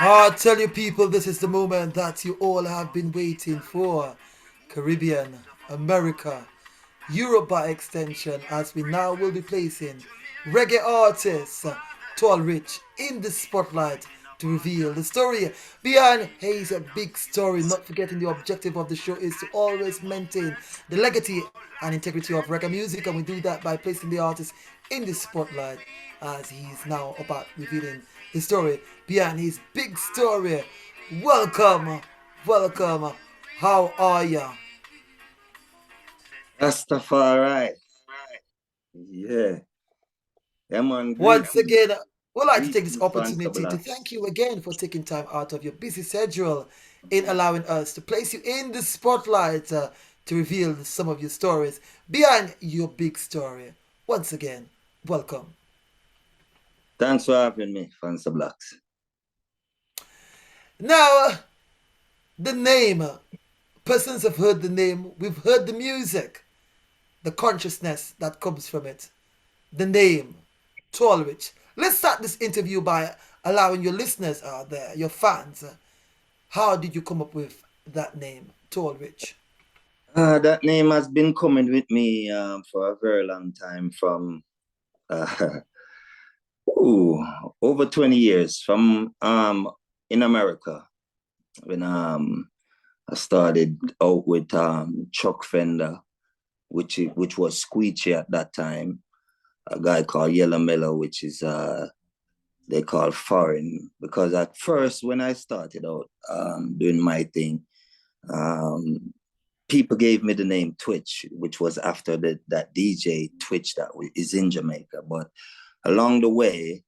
I tell you, people, this is the moment that you all have been waiting for. Caribbean, America, Europe by extension, as we now will be placing reggae artist Tall Rich in the spotlight to reveal the story behind his big story. Not forgetting the objective of the show is to always maintain the legacy and integrity of reggae music, and we do that by placing the artist in the spotlight as he is now about revealing the story behind his big story. Welcome, welcome. How are ya? Rastafari. Yeah. Yeah, man. Once Greetings. again, we'd like to take this Greetings, Fonso opportunity to Black. thank you again for taking time out of your busy schedule in allowing us to place you in the spotlight to reveal some of your stories behind your big story. Once again, welcome. Thanks for having me, Fonso Blacks. Now, the name. Persons have heard the name, we've heard the music, the consciousness that comes from it, the name, Tallrich. Let's start this interview by allowing your listeners out there, your fans, how did you come up with that name, Tallrich? That name has been coming with me for a very long time from uh, over 20 years from in America when I started out with Chuck Fender, which was Squeegee at that time, a guy called Yellow Mellow, which is they call foreign, because at first when I started out doing my thing, um, people gave me the name Twitch, which was after that DJ Twitch that is in Jamaica. But along the way,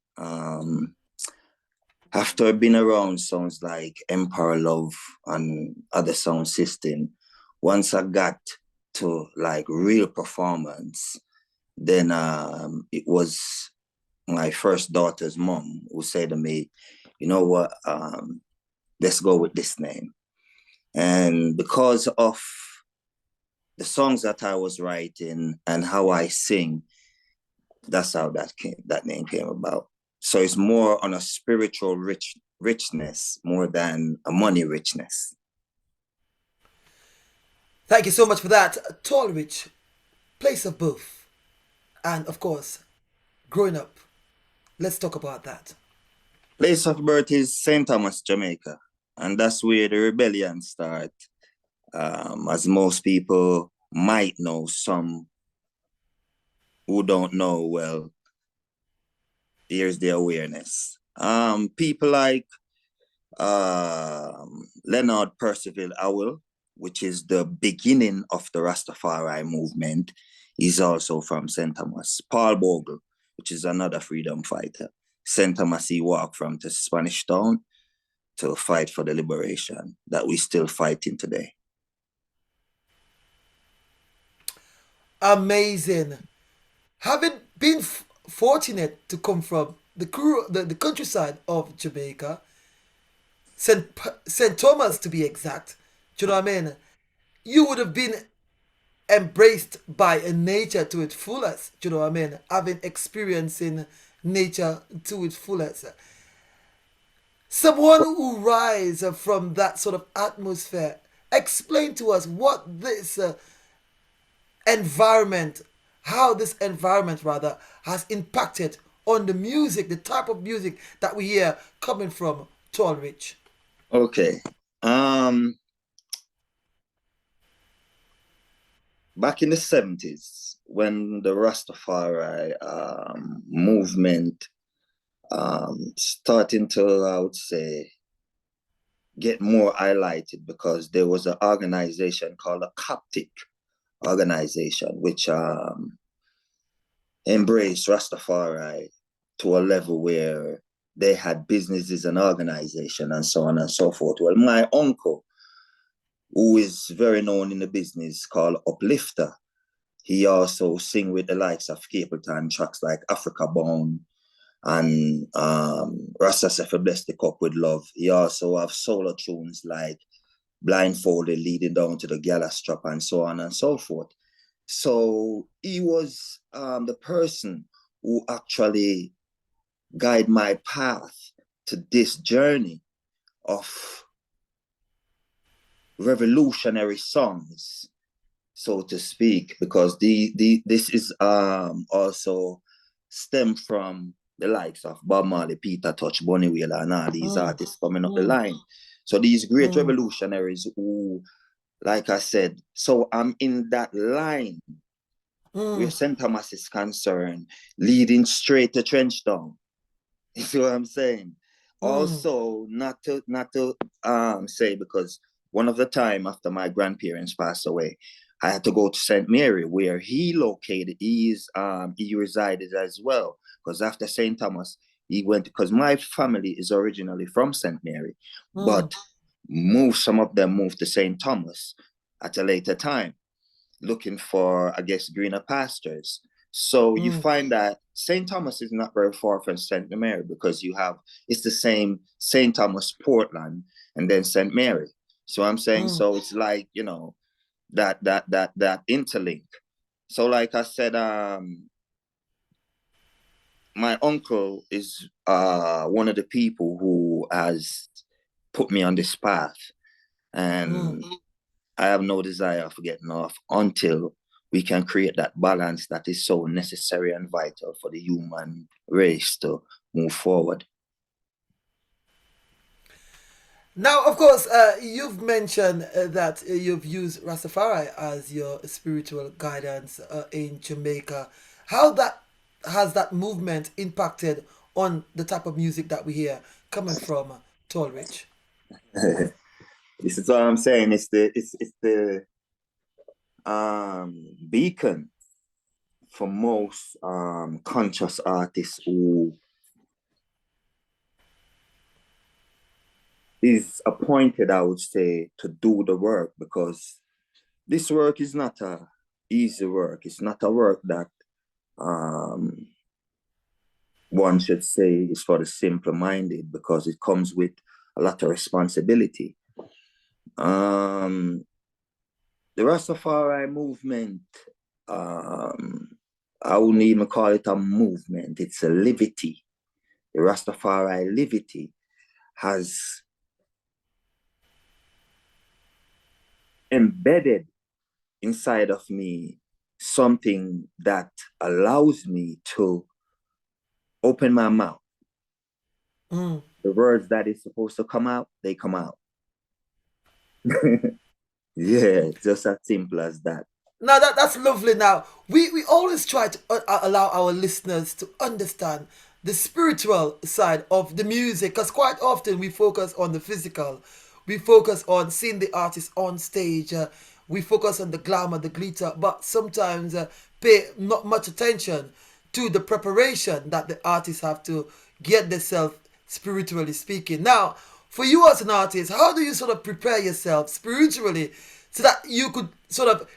after being around sounds like Empire Love and other sound system, once I got to like real performance, then it was my first daughter's mom who said to me, you know what, let's go with this name. And because of the songs that I was writing and how I sing, that's how that name came about. So it's more on a spiritual richness more than a money richness. Thank you so much for that. Tallrich, place of birth, and of course, growing up. Let's talk about that. Place of birth is St. Thomas, Jamaica, and that's where the rebellion started. As most people might know, some who don't know, well, here's the awareness. People like Leonard Percival Howell, which is the beginning of the Rastafari movement, is also from St. Thomas. Paul Bogle, which is another freedom fighter. St. Thomas, he walked from the Spanish town to fight for the liberation that we still fighting today. Amazing. Having been fortunate to come from the countryside of Jamaica, Saint Thomas to be exact, do you know what I mean? You would have been embraced by a nature to its fullest. Do you know what I mean? Having experiencing nature to its fullest. Someone who rise from that sort of atmosphere. Explain to us what this environment, how this environment rather has impacted on the music, the type of music that we hear coming from Tallrich. Okay. Back in the 70s, when the Rastafari movement starting to, I would say, get more highlighted, because there was an organization called a Coptic organization, which embraced Rastafari to a level where they had businesses and organization and so on and so forth. Well, my uncle, who is very known in the business, called Uplifter, he also sing with the likes of Capleton, tracks like Africa Bound and Rasta Sefer Bless the Cup with Love. He also have solo tunes like Blindfolded, Leading Down to the Gala Strap, and so on and so forth. So he was the person who actually guide my path to this journey of revolutionary songs, so to speak, because this is also stem from the likes of Bob Marley, Peter Tosh, Bunny Wailer, and all these artists coming up the line. So these great revolutionaries who, like I said, so I'm in that line where St. Thomas is concerned, leading straight to Trenchtown. You see what I'm saying? Also, not to say, because one of the time after my grandparents passed away, I had to go to St. Mary, where he located. He resided as well. Because after St. Thomas, he went, because my family is originally from St. Mary, but some of them moved to St. Thomas at a later time, looking for, I guess, greener pastures. So you find that St. Thomas is not very far from St. Mary, because it's the same St. Thomas, Portland, and then St. Mary. So I'm saying, so it's like, that interlink. So like I said, my uncle is one of the people who has put me on this path, and I have no desire of getting off until we can create that balance that is so necessary and vital for the human race to move forward. Now, of course, you've mentioned that you've used Rastafari as your spiritual guidance in Jamaica. How has that movement impacted on the type of music that we hear coming from Tallrich? This is what I'm saying. It's the beacon for most conscious artists who is appointed, I would say, to do the work, because this work is not a easy work. It's not a work that one should say is for the simple-minded, because it comes with a lot of responsibility. The Rastafari movement, I wouldn't even call it a movement. It's a livity. The Rastafari livity has embedded inside of me something that allows me to open my mouth. The words that is supposed to come out, they come out. Yeah, just as simple as that. Now that's lovely. Now we always try to allow our listeners to understand the spiritual side of the music, because quite often we focus on the physical, we focus on seeing the artist on stage, we focus on the glamour, the glitter, but sometimes pay not much attention to the preparation that the artists have to get themselves spiritually speaking. Now, for you as an artist, how do you sort of prepare yourself spiritually so that you could sort of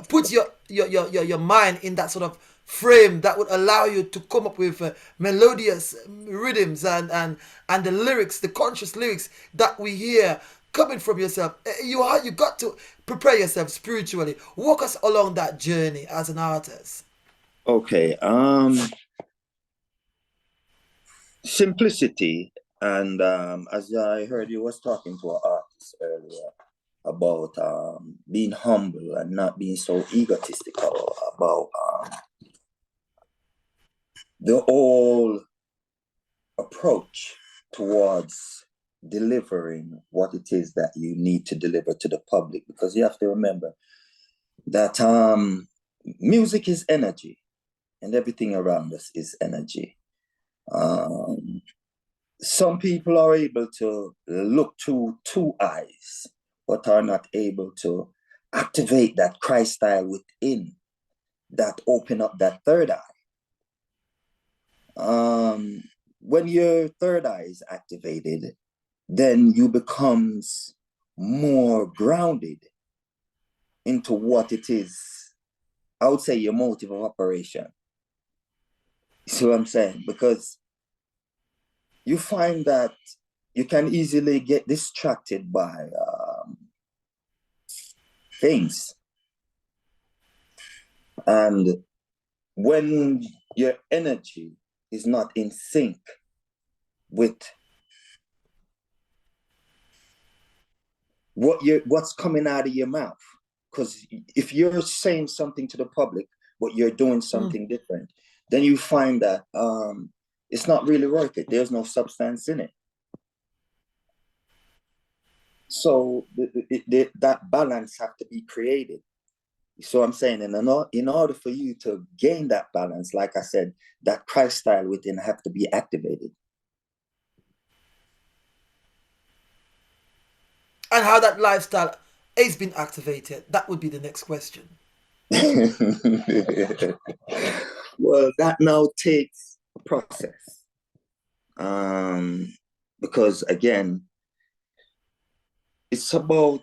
put your mind in that sort of frame that would allow you to come up with melodious rhythms and the lyrics, the conscious lyrics that we hear coming from yourself? You got to prepare yourself spiritually. Walk us along that journey as an artist. Okay. Simplicity, and as I heard you was talking to an artist earlier about being humble and not being so egotistical about the whole approach towards delivering what it is that you need to deliver to the public, because you have to remember that music is energy, and everything around us is energy. Some people are able to look through two eyes, but are not able to activate that Christ style within, that open up that third eye. When your third eye is activated, then you becomes more grounded into what it is, I would say, your motive of operation. You see what I'm saying? Because you find that you can easily get distracted by things. And when your energy is not in sync with what's coming out of your mouth. Because if you're saying something to the public, but you're doing something different, then you find that it's not really worth it. There's no substance in it. So that balance have to be created. So I'm saying, and in order for you to gain that balance, like I said, that Christ style within have to be activated. And how that lifestyle is being activated, that would be the next question. Well, that now takes a process. Because again, it's about,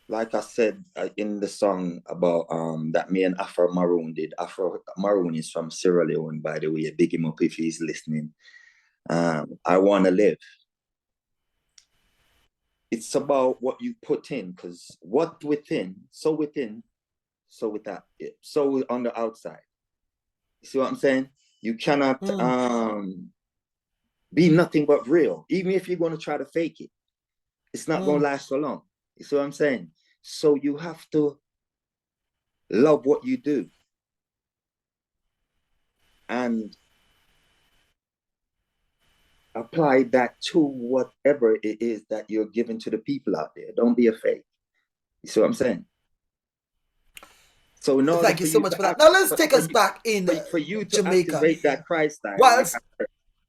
like I said in the song about that me and Afro Maroon did. Afro Maroon is from Sierra Leone, by the way. Big him up if he's listening. I want to live. It's about what you put in, because what within, so without it, so on the outside. You see what I'm saying? You cannot be nothing but real. Even if you're going to try to fake it, it's not going to last so long. You see what I'm saying? So you have to love what you do. And apply that to whatever it is that you're giving to the people out there. Don't be a fake. You see what I'm saying? So thank you so much for that. Now let's take us back in for you to Jamaica. Activate that Christ style.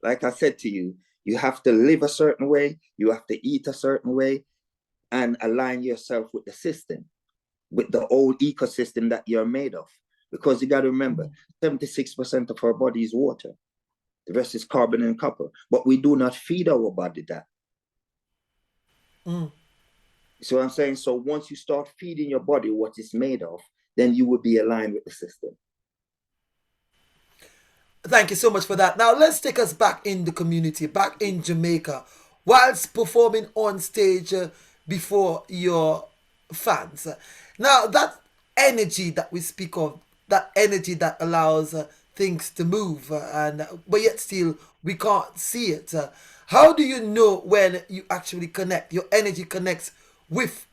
Like I said to you, you have to live a certain way, you have to eat a certain way, and align yourself with the system, with the old ecosystem that you're made of. Because you got to remember, 76% of our body is water. The rest is carbon and copper. But we do not feed our body that. So I'm saying, so once you start feeding your body what it's made of, then you will be aligned with the system. Thank you so much for that. Now let's take us back in the community, back in Jamaica, whilst performing on stage before your fans. Now that energy that we speak of, that energy that allows things to move, but yet still we can't see it. How do you know when you actually connect? Your energy connects with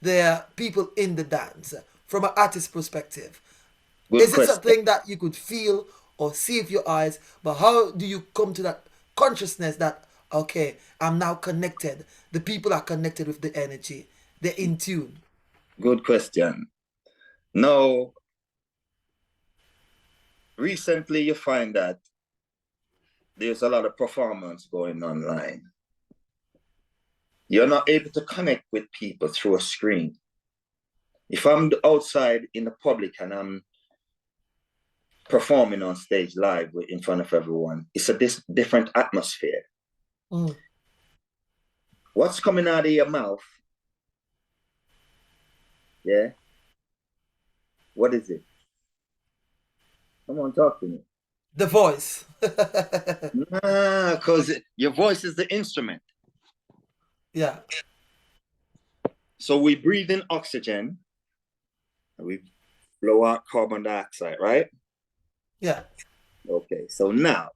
the people in the dance from an artist perspective. Is it something that you could feel or see with your eyes? But how do you come to that consciousness that, okay, I'm now connected? The people are connected with the energy. They're in tune. Good question. No. Recently, you find that there's a lot of performance going online. You're not able to connect with people through a screen. If I'm outside in the public and I'm performing on stage live in front of everyone, it's a different atmosphere. What's coming out of your mouth? Yeah? What is it? Come on, talk to me. The voice. Because your voice is the instrument. Yeah. So we breathe in oxygen and we blow out carbon dioxide, right? Yeah. Okay, so now,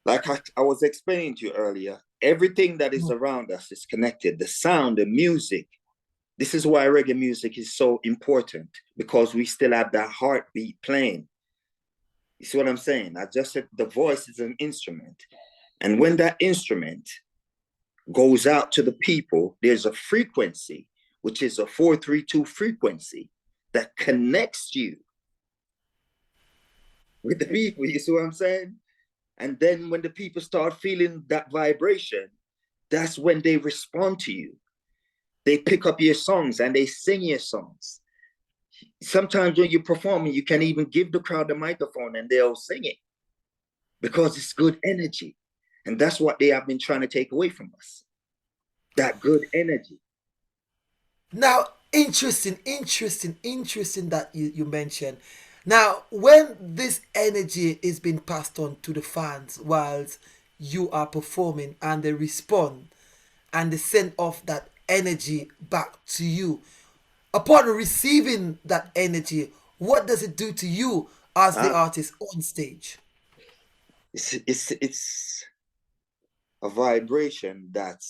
like I was explaining to you earlier, everything that is around us is connected. The sound, the music. This is why reggae music is so important, because we still have that heartbeat playing. You see what I'm saying? I just said the voice is an instrument. And when that instrument goes out to the people, there's a frequency, which is a 432 frequency that connects you with the people. You see what I'm saying? And then when the people start feeling that vibration, that's when they respond to you. They pick up your songs and they sing your songs. Sometimes when you're performing, you can even give the crowd the microphone and they'll sing it because it's good energy. And that's what they have been trying to take away from us. That good energy. Now, interesting that you mentioned. Now, when this energy is being passed on to the fans whilst you are performing and they respond and they send off that energy back to you, upon receiving that energy, what does it do to you as the artist on stage? It's a vibration that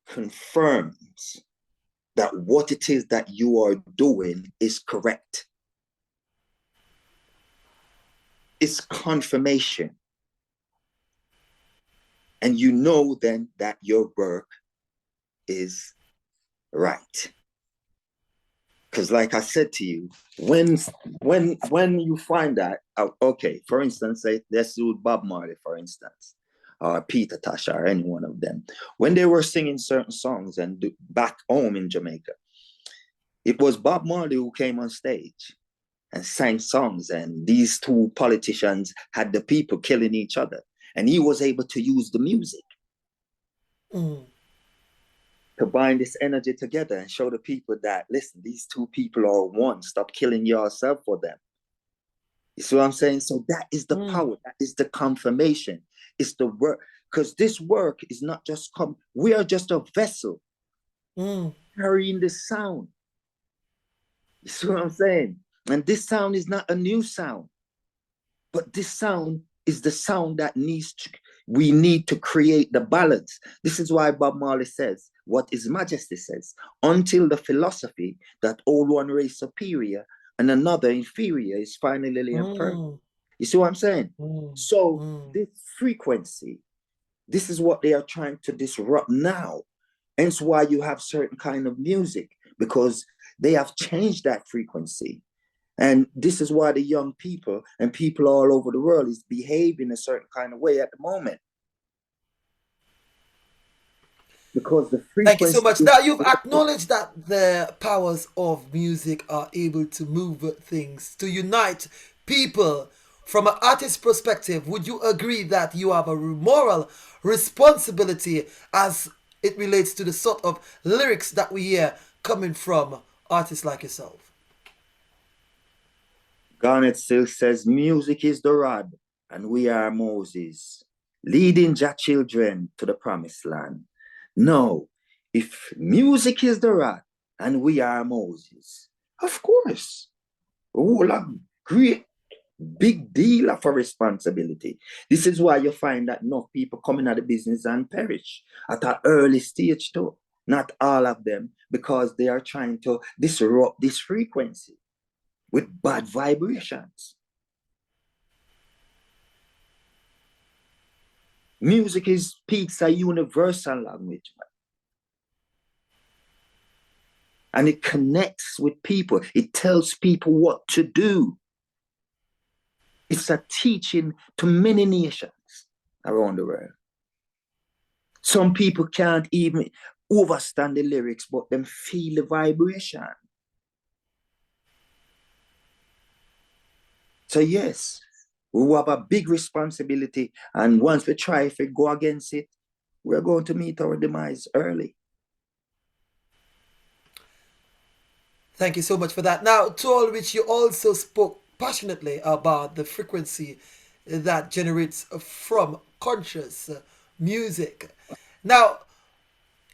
confirms that what it is that you are doing is correct. It's confirmation. And you know then that your work is right. Because like I said to you, when you find that, okay, for instance, let's do Bob Marley, for instance, or Peter Tosh, or any one of them. When they were singing certain songs and back home in Jamaica, it was Bob Marley who came on stage and sang songs, and these two politicians had the people killing each other, and he was able to use the music to bind this energy together and show the people that, listen, these two people are one. Stop killing yourself for them. You see what I'm saying? So that is the power. That is the confirmation. It's the work. Because this work is not just we are just a vessel carrying the sound. You see what I'm saying? And this sound is not a new sound. But this sound is the sound that we need to create the balance. This is why Bob Marley says, what His Majesty says, until the philosophy that all one race superior and another inferior is finally imperfect. You see what I'm saying? So this frequency, this is what they are trying to disrupt now. Hence why you have certain kind of music, because they have changed that frequency. And this is why the young people and people all over the world is behaving a certain kind of way at the moment. Because the frequency... Thank you so much. Now, you've acknowledged that the powers of music are able to move things, to unite people. From an artist's perspective, would you agree that you have a moral responsibility as it relates to the sort of lyrics that we hear coming from artists like yourself? Garnet still says, music is the rod, and we are Moses, leading Jah children to the promised land. No, if music is the rod, and we are Moses, of course, we will have great big deal of a responsibility. This is why you find that enough people coming out of business and perish at an early stage too. Not all of them, because they are trying to disrupt this frequency with bad vibrations. Music speaks a universal language, man. And it connects with people. It tells people what to do. It's a teaching to many nations around the world. Some people can't even understand the lyrics, but them feel the vibration. So yes, we have a big responsibility, and once we try, if we go against it, we're going to meet our demise early. Thank you so much for that. Now, to all which you also spoke passionately about the frequency that generates from conscious music. Now,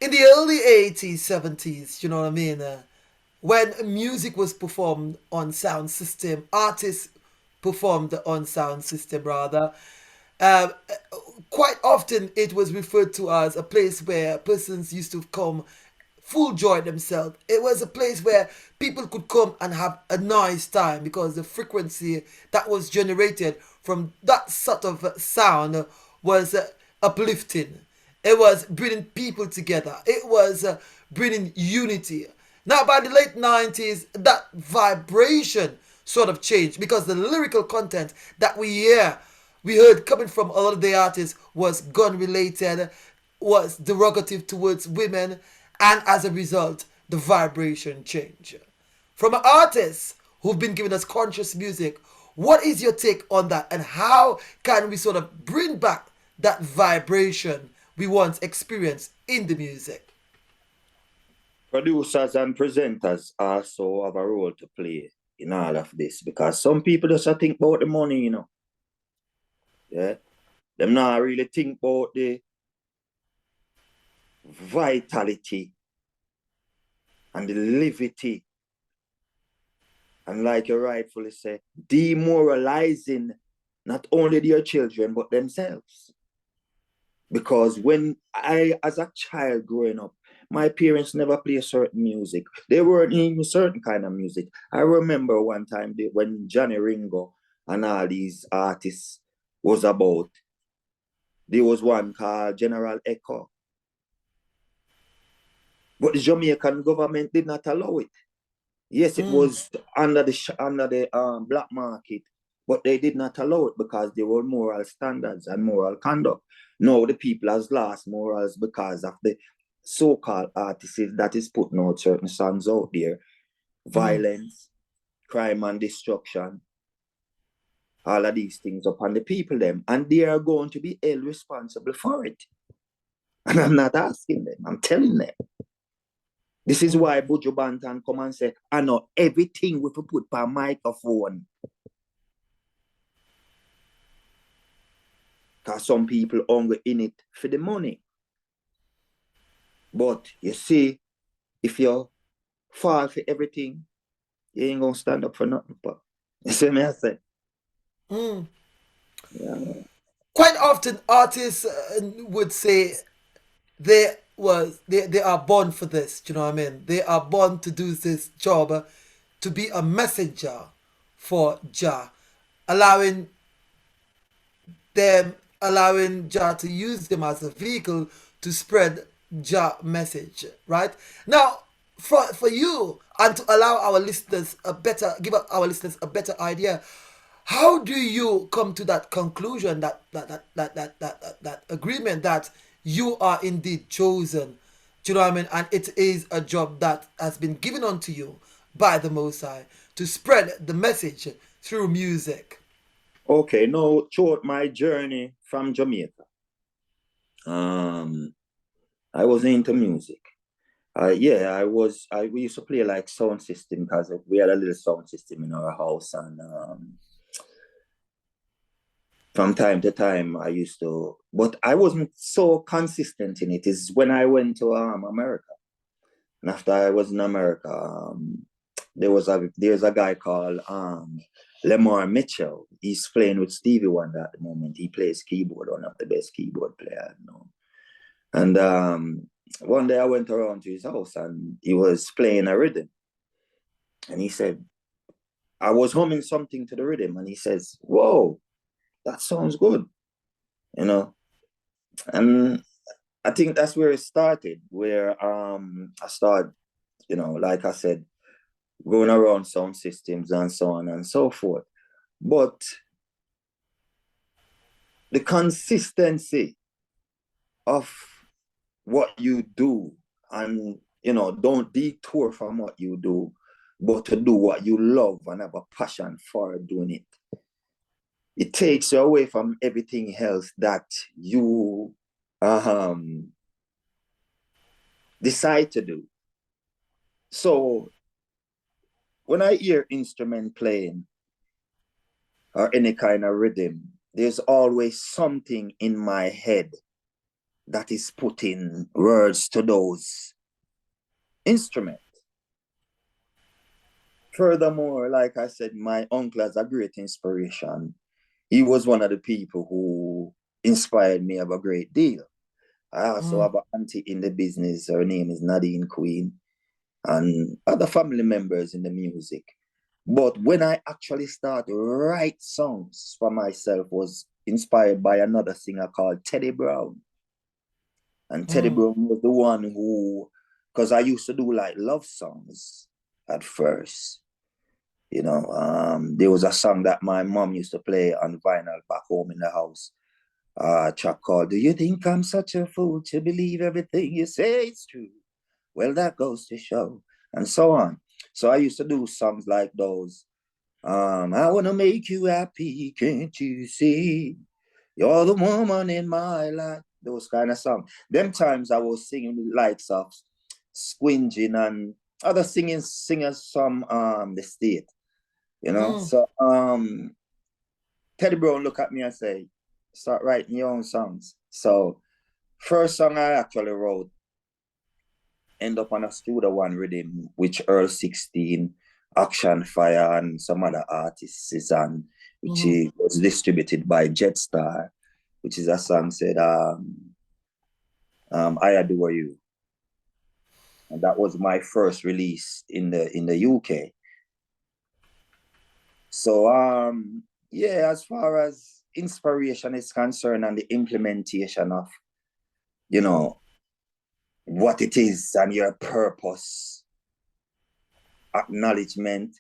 in the early 80s, 70s, you know what I mean, when music was performed on sound system, artists performed on sound system rather, uh, quite often it was referred to as a place where persons used to come full joy themselves. It was a place where people could come and have a nice time because the frequency that was generated from that sort of sound was uplifting. It was bringing people together. It was bringing unity. Now, by the late 90s, that vibration sort of changed because the lyrical content that we heard coming from a lot of the artists was gun related, was derogative towards women, and as a result, the vibration changed. From artists who've been giving us conscious music, what is your take on that, and how can we sort of bring back that vibration we once experienced in the music? Producers and presenters also have a role to play in all of this, because some people just think about the money, you know. Yeah, them not really think about the vitality and the levity And like you rightfully say, demoralizing not only their children, but themselves. Because when I, as a child growing up, my parents never play certain music. They weren't even certain kind of music. I remember one time when Johnny Ringo and all these artists was about, there was one called General Echo. But the Jamaican government did not allow it. Yes, it was under the black market, but they did not allow it because there were moral standards and moral conduct. Now the people has lost morals because of the so-called artists that is putting out certain songs out there. Violence, crime and destruction, all of these things upon the people them. And they are going to be held responsible for it. And I'm not asking them, I'm telling them. This is why Buju Banton come and say, I know everything we put per microphone. Because some people only in it for the money. But you see, if you fall for everything, you ain't gonna stand up for nothing. But you see me, I say. Yeah. Quite often, artists would say they are born for this. Do you know what I mean? They are born to do this job, to be a messenger for Jah, allowing Jah to use them as a vehicle to spread Jah message. Right now, for you, and to allow our listeners give our listeners a better idea. How do you come to that conclusion, that agreement that you are indeed chosen? Do you know what I mean? And it is a job that has been given unto you by the Most High to spread the message through music. Okay, now throughout my journey from Jamaica, I was into music. We used to play like sound system because we had a little sound system in our house, and from time to time I used to, but I wasn't so consistent in it. Is when I went to America, and after I was in America, there's a guy called Lamar Mitchell. He's playing with Stevie Wonder at the moment. He plays keyboard, one of the best keyboard players I know. And one day I went around to his house and he was playing a rhythm. And he said, I was humming something to the rhythm, and he says, whoa, that sounds good, you know. And I think that's where it started, where I started, like I said, going around sound systems and so on and so forth. But the consistency of what you do, and don't detour from what you do, but to do what you love and have a passion for doing it. It takes you away from everything else that you decide to do. So when I hear instrument playing or any kind of rhythm, there's always something in my head that is putting words to those instruments. Furthermore, like I said, my uncle is a great inspiration. He was one of the people who inspired me of a great deal. I also have an auntie in the business. Her name is Nadine Queen, and other family members in the music. But when I actually start to write songs for myself, was inspired by another singer called Teddy Brown. And Teddy Brown was the one who, because I used to do like love songs at first. There was a song that my mom used to play on vinyl back home in the house. A track called Do You Think I'm Such a Fool to Believe Everything You Say Is True? Well, that goes to show, and so on. So I used to do songs like those. I want to make you happy, can't you see? You're the woman in my life. Those kind of songs. Them times I was singing the likes of Squinging and other singers from the state. So Teddy Brown look at me and say, start writing your own songs. So first song I actually wrote end up on a Studio One rhythm, which Earl 16 Action Fire and some other artists is on, which was distributed by Jetstar, which is a song said, I Adore You. And that was my first release in the UK. So yeah, as far as inspiration is concerned and the implementation of, you know, what it is and your purpose, acknowledgement,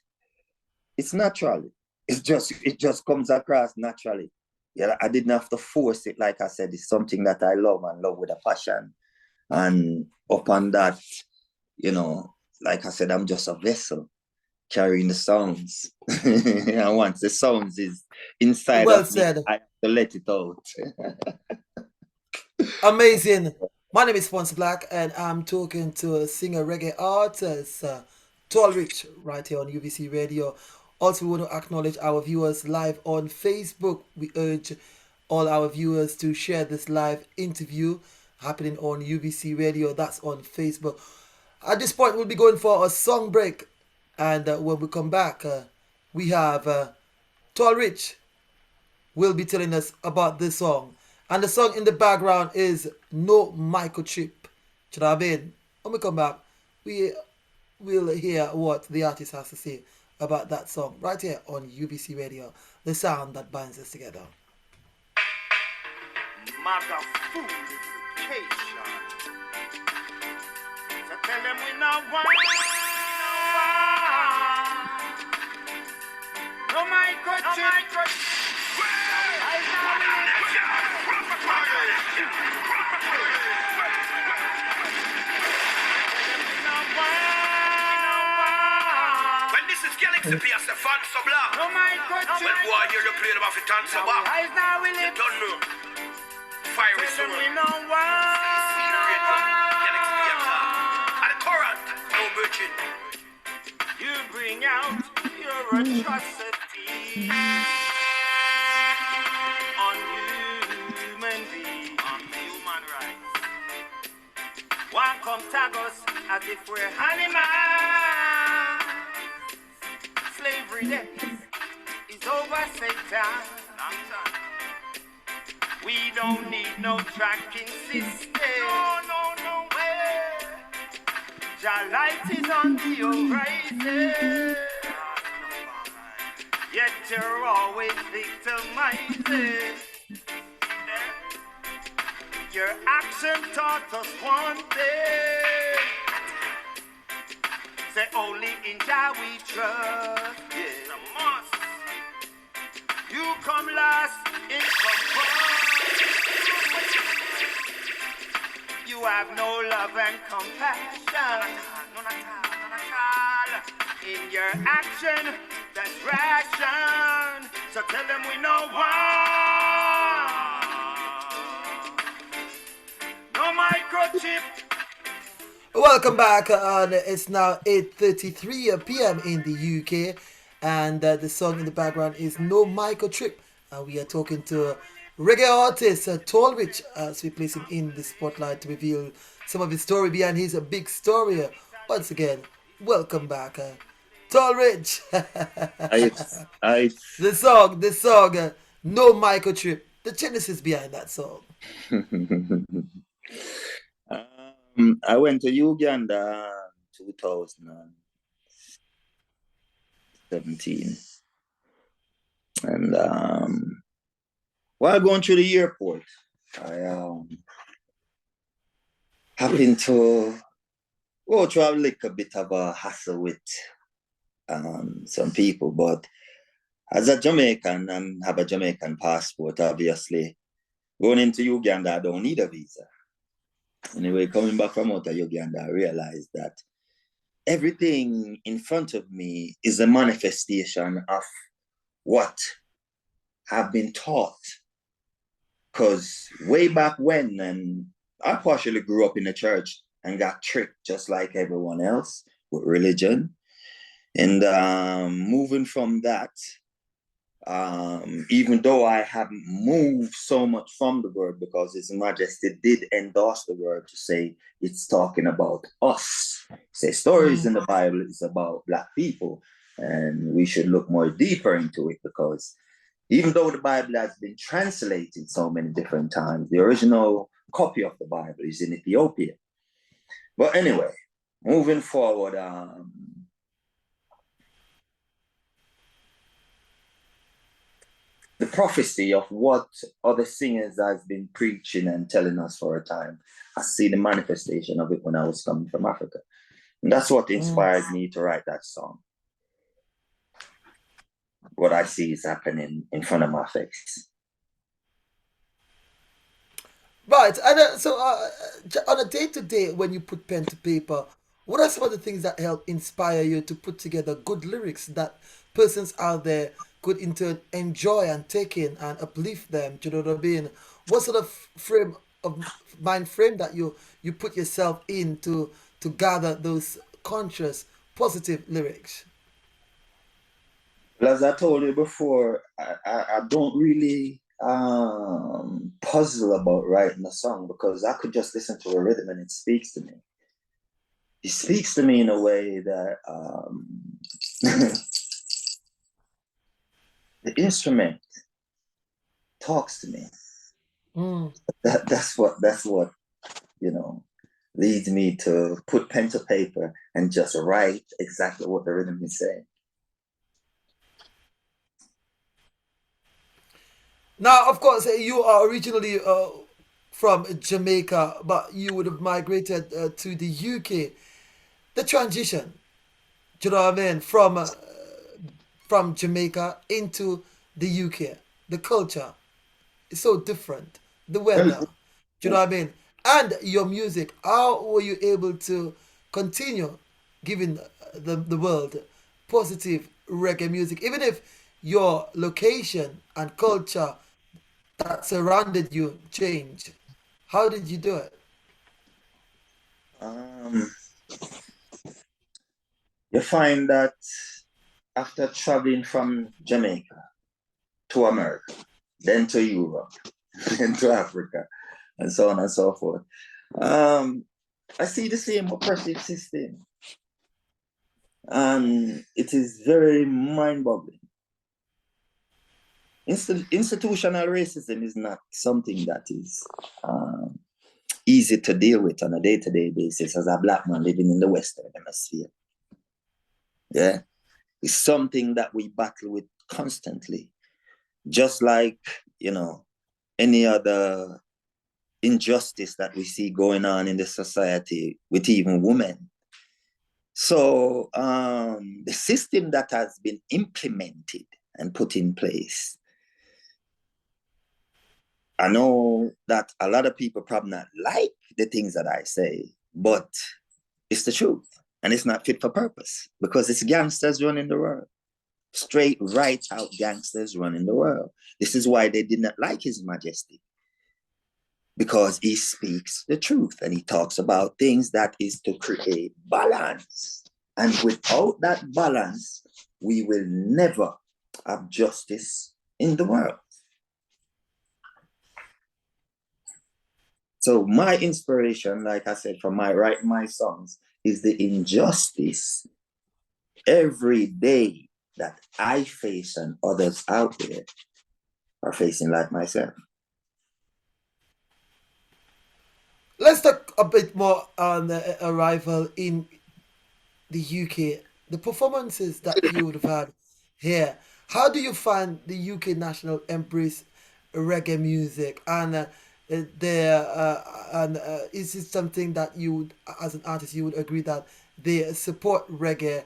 it's natural. It just comes across naturally. Yeah, I didn't have to force it. Like I said, it's something that I love and love with a passion. And upon that, you know, like I said, I'm just a vessel carrying the sounds. And once the sounds is inside of me, I have to let it out. Amazing. My name is Fonso Black, and I'm talking to a singer reggae artist, Tall Rich, right here on UVC Radio. Also, we want to acknowledge our viewers live on Facebook. We urge all our viewers to share this live interview happening on UVC Radio. That's on Facebook. At this point, we'll be going for a song break. And when we come back, we have Tall Rich will be telling us about this song. And the song in the background is No Microchip. Do you know what I mean? When we come back, we will hear what the artist has to say about that song right here on UVC Radio, the sound that binds us together. Maga food education. So tell them we not want. No microchip. When this is Galaxy P.S. the Fonso Black. No microchip. When boy hear you play the Buffy Tansa back. You don't know. Fire is so we know why. Galaxy P.S. And the current. No virgin. You bring out your atrocity on human beings, on human rights. One come tag us as if we're animals. Slavery death is over, Satan. We don't need no tracking system. No way. Your light is on the horizon. Yet you're always victimized. Your action taught us one thing. Say only in Jah we trust. Yeah. Must. You come last in control. You have no love and compassion. None at all. In your action, that's ration. So tell them we know why. No microchip. Welcome back. It's now 8:33 p.m. in the UK, and the song in the background is No Microchip. We are talking to reggae artist Tall Rich as we place him in the spotlight to reveal some of his story behind his big story. Once again, welcome back, Tall Rich. The song, No Microchip. The genesis behind that song. I went to Uganda in 2017. And while going through the airport, I happened to go through a little bit of a hassle with some people. But as a Jamaican and have a Jamaican passport, obviously, going into Uganda, I don't need a visa. Anyway, coming back from out of Uganda, I realized that everything in front of me is a manifestation of what I've been taught. Because way back when, and I partially grew up in the church and got tricked just like everyone else with religion. And moving from that, even though I haven't moved so much from the word, because His Majesty did endorse the word to say it's talking about us. Say stories in the Bible is about Black people. And we should look more deeper into it, because even though the Bible has been translated so many different times, the original copy of the Bible is in Ethiopia. But anyway, moving forward, the prophecy of what other singers has been preaching and telling us for a time, I see the manifestation of it when I was coming from Africa. And that's what inspired me to write that song. What I see is happening in front of my face. Right, and so on a day-to-day, when you put pen to paper, what are some of the things that help inspire you to put together good lyrics that persons out there could in turn enjoy and take in and uplift them? Do you know what I mean? What sort of frame of mind frame that you put yourself in to gather those conscious, positive lyrics? Well, as I told you before, I don't really puzzle about writing a song, because I could just listen to a rhythm and it speaks to me. It speaks to me in a way that the instrument talks to me. That's what leads me to put pen to paper and just write exactly what the rhythm is saying. Now, of course, you are originally from Jamaica, but you would have migrated to the UK. The transition, do you know what I mean, from Jamaica into the UK, the culture is so different. The weather, do you know what I mean, and your music. How were you able to continue giving the world positive reggae music, even if your location and culture that surrounded you changed? How did you do it? You find that after traveling from Jamaica to America, then to Europe, then to Africa, and so on and so forth, I see the same oppressive system. And it is very mind-boggling. Institutional racism is not something that is easy to deal with on a day-to-day basis as a Black man living in the Western Hemisphere. Yeah, it's something that we battle with constantly, just like, any other injustice that we see going on in the society with even women. So the system that has been implemented and put in place, I know that a lot of people probably not like the things that I say, but it's the truth. And it's not fit for purpose, because it's gangsters running the world. Straight right out gangsters running the world. This is why they did not like His Majesty, because he speaks the truth and he talks about things that is to create balance. And without that balance, we will never have justice in the world. So my inspiration, like I said, from writing my songs, is the injustice every day that I face and others out there are facing like myself. Let's talk a bit more on the arrival in the UK, the performances that you would have had here. How do you find the UK national embrace reggae music, and is it something that you would, as an artist, you would agree that they support reggae,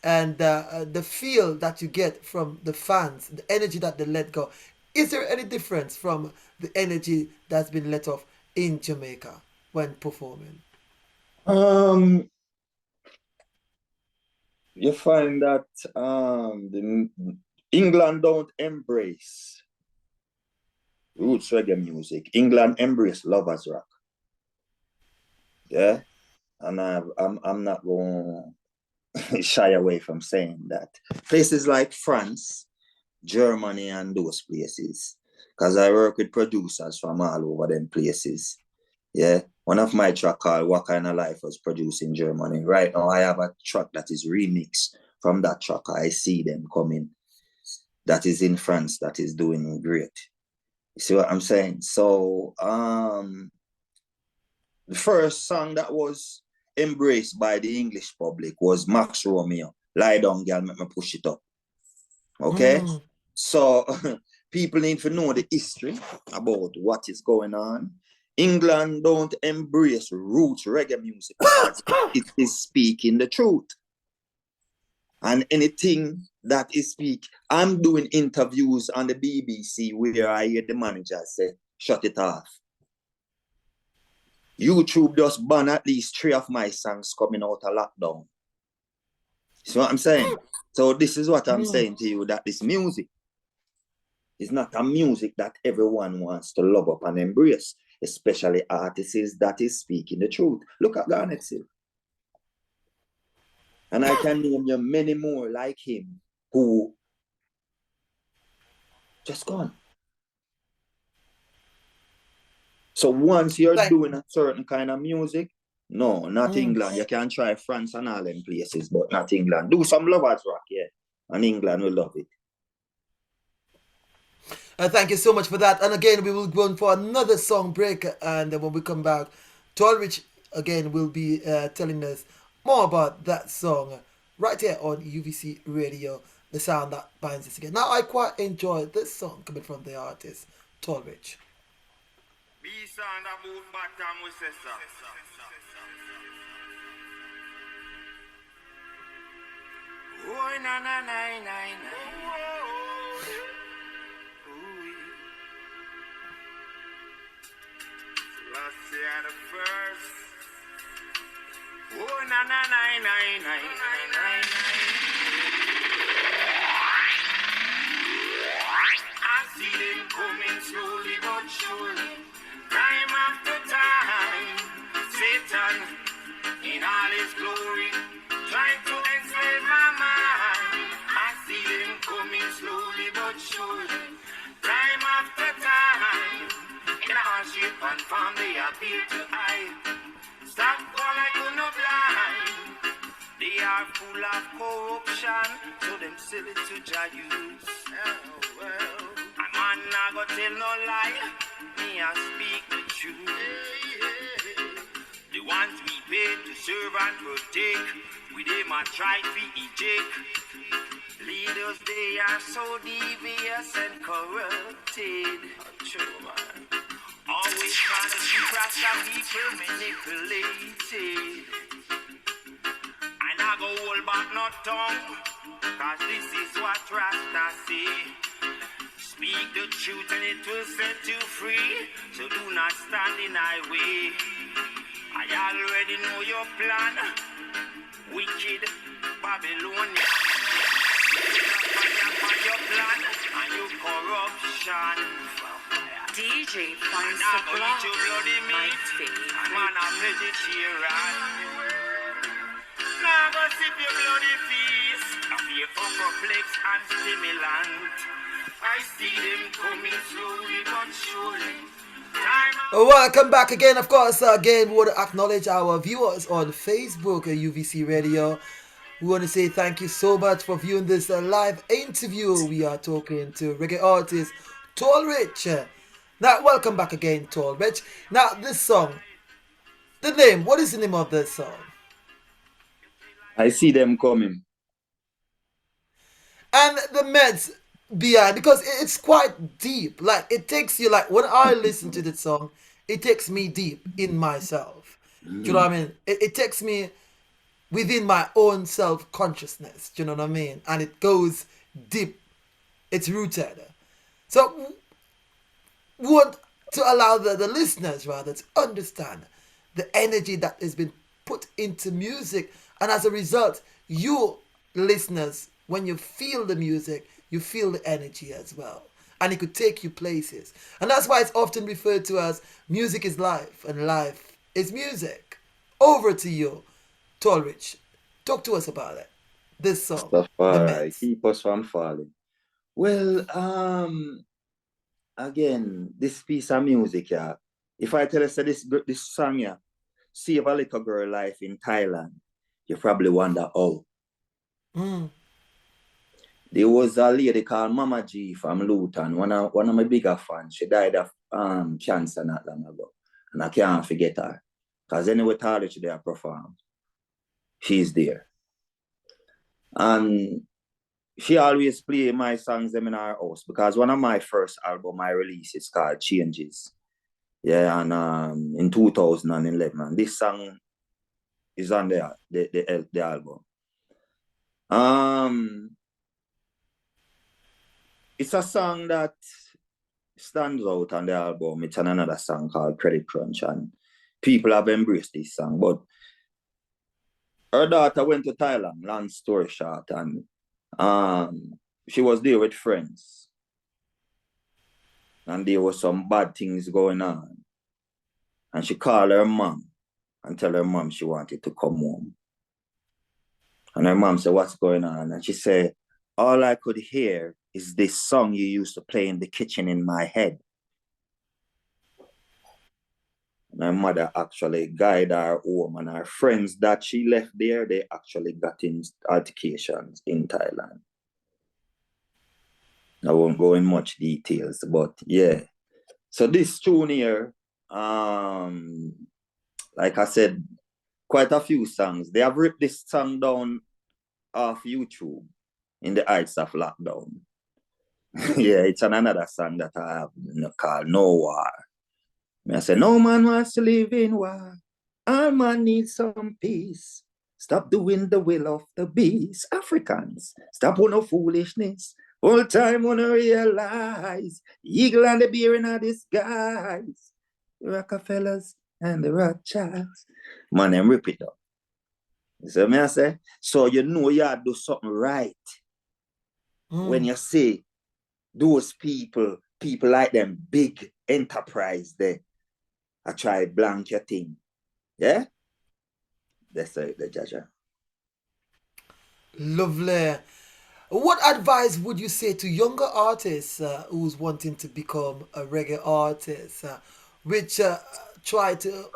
and the feel that you get from the fans, the energy that they let go? Is there any difference from the energy that's been let off in Jamaica when performing? You find that England don't embrace roots reggae music. England embrace lovers rock. Yeah, and I'm not going to shy away from saying that. Places like France, Germany, and those places, because I work with producers from all over them places. Yeah, one of my track called What Kind of Life was produced in Germany. Right now I have a track that is remixed from that track. I see them coming. That is in France. That is doing great. You see what I'm saying? So the first song that was embraced by the English public was Max Romeo. Lie down, girl, make me push it up. Okay? So people need to know the history about what is going on. England don't embrace roots reggae music because it is speaking the truth. And anything that is speak, I'm doing interviews on the BBC where I hear the manager say, shut it off. YouTube just ban at least 3 of my songs coming out of lockdown. See what I'm saying? So this is what I'm saying to you, that this music is not a music that everyone wants to love up and embrace, especially artists that is speaking the truth. Look at Garnet Hill. And I can name you many more like him who just gone. So once you're doing a certain kind of music, no, not England. You can try France and all them places, but not England. Do some lovers rock, yeah. And England will love it. Thank you so much for that. And again, we will go on for another song break. And then when we come back, Tolrich again will be telling us more about that song right here on UVC Radio, the sound that binds us together. Now, I quite enjoy this song coming from the artist, Tolrich. Oh, na na na na na. Last year the first. Oh, na na na na na na. I see them coming slowly but surely, time after time. Satan in all his glory, trying to enslave my mind. I see them coming slowly but surely, time after time. In a hardship and form they appear to hide. Stop all I could not blind. They are full of corruption, so them silly to judge use. Oh, well. And man not go tell no lie, me I speak the truth. The ones we pay to serve and protect, we them a try to eject. Leaders, they are so devious and corrupted. True, man. Always trying to keep Rasta people manipulated. And I go hold back no tongue, cause this is what Rasta say. Speak the truth and it will set you free, so do not stand in thy way. I already know your plan, wicked Babylonian. Fire your plan and your corruption. DJ Fonso Black Man, I'm vegetarian. Now go sip your bloody feast of your upperplex and stimulant. I see them coming slowly but surely. Welcome back again. Of course, again, we want to acknowledge our viewers on Facebook, UVC Radio. We want to say thank you so much for viewing this live interview. We are talking to reggae artist Tolrich. Now, welcome back again, Tolrich. Now, this song, the name, what is the name of this song? I see them coming. And the meds behind, because it's quite deep. Like, it takes you, like, when I listen to this song, it takes me deep in myself. Do you know what I mean? It takes me within my own self-consciousness. Do you know what I mean? And it goes deep. It's rooted. So, we want to allow the listeners, rather, to understand the energy that has been put into music. And as a result, you listeners, when you feel the music, you feel the energy as well. And it could take you places. And that's why it's often referred to as music is life and life is music. Over to you, Tolrich. Talk to us about it. This song. Rastafari, keep us from falling. Well, again, this piece of music, yeah. If I tell you that this song, yeah, save a little girl life in Thailand, you probably wonder how. There was a lady called Mama G from Luton, one of my bigger fans. She died of cancer not long ago. And I can't forget her. Because anyway, Tarlich there perform. She's there. And she always play my songs in our house because one of my first album I released is called Changes. Yeah, and in 2011. And this song is on the album. It's a song that stands out on the album. It's on another song called Credit Crunch, and people have embraced this song. But her daughter went to Thailand, long story short, and she was there with friends. And there was some bad things going on. And she called her mom and tell her mom she wanted to come home. And her mom said, what's going on? And she said, all I could hear is this song you used to play in the kitchen in my head. And her mother actually guided her home, and her friends that she left there, they actually got in altercations in Thailand. I won't go in much details, but yeah. So this tune here, like I said, quite a few songs. They have ripped this song down off YouTube in the heights of lockdown. Yeah, it's another song that I have called No War. I say, no man wants to live in war. All man needs some peace. Stop doing the will of the beast. Africans, stop with no foolishness. All time wanna realize eagle and the bear in a disguise. The Rockefellers and the Rothschilds. Man, them rip it up. You see what I say? So you know you have to do something right. When you say those people like them big enterprise there, I try blank your thing. Yeah? That's the judge. Lovely. What advice would you say to younger artists who's wanting to become a reggae artist, which try to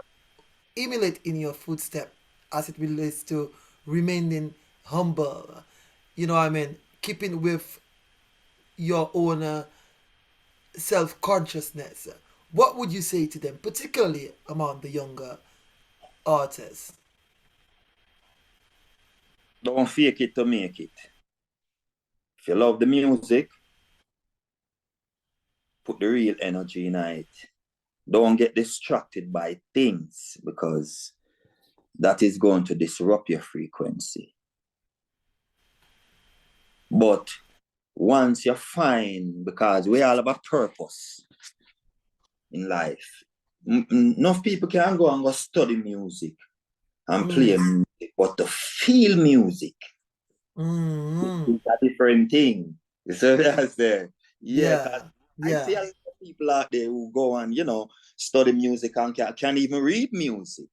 emulate in your footstep as it relates to remaining humble, you know what I mean, keeping with your own self-consciousness? What would you say to them, particularly among the younger artists? Don't fake it to make it. If you love the music, put the real energy in it. Don't get distracted by things, because that is going to disrupt your frequency. But once you find, because we all have a purpose in life, enough people can go and go study music and play music, but to feel music is a different thing. You see what I say? Yeah. I see a lot of people out there who go and, study music and can't even read music.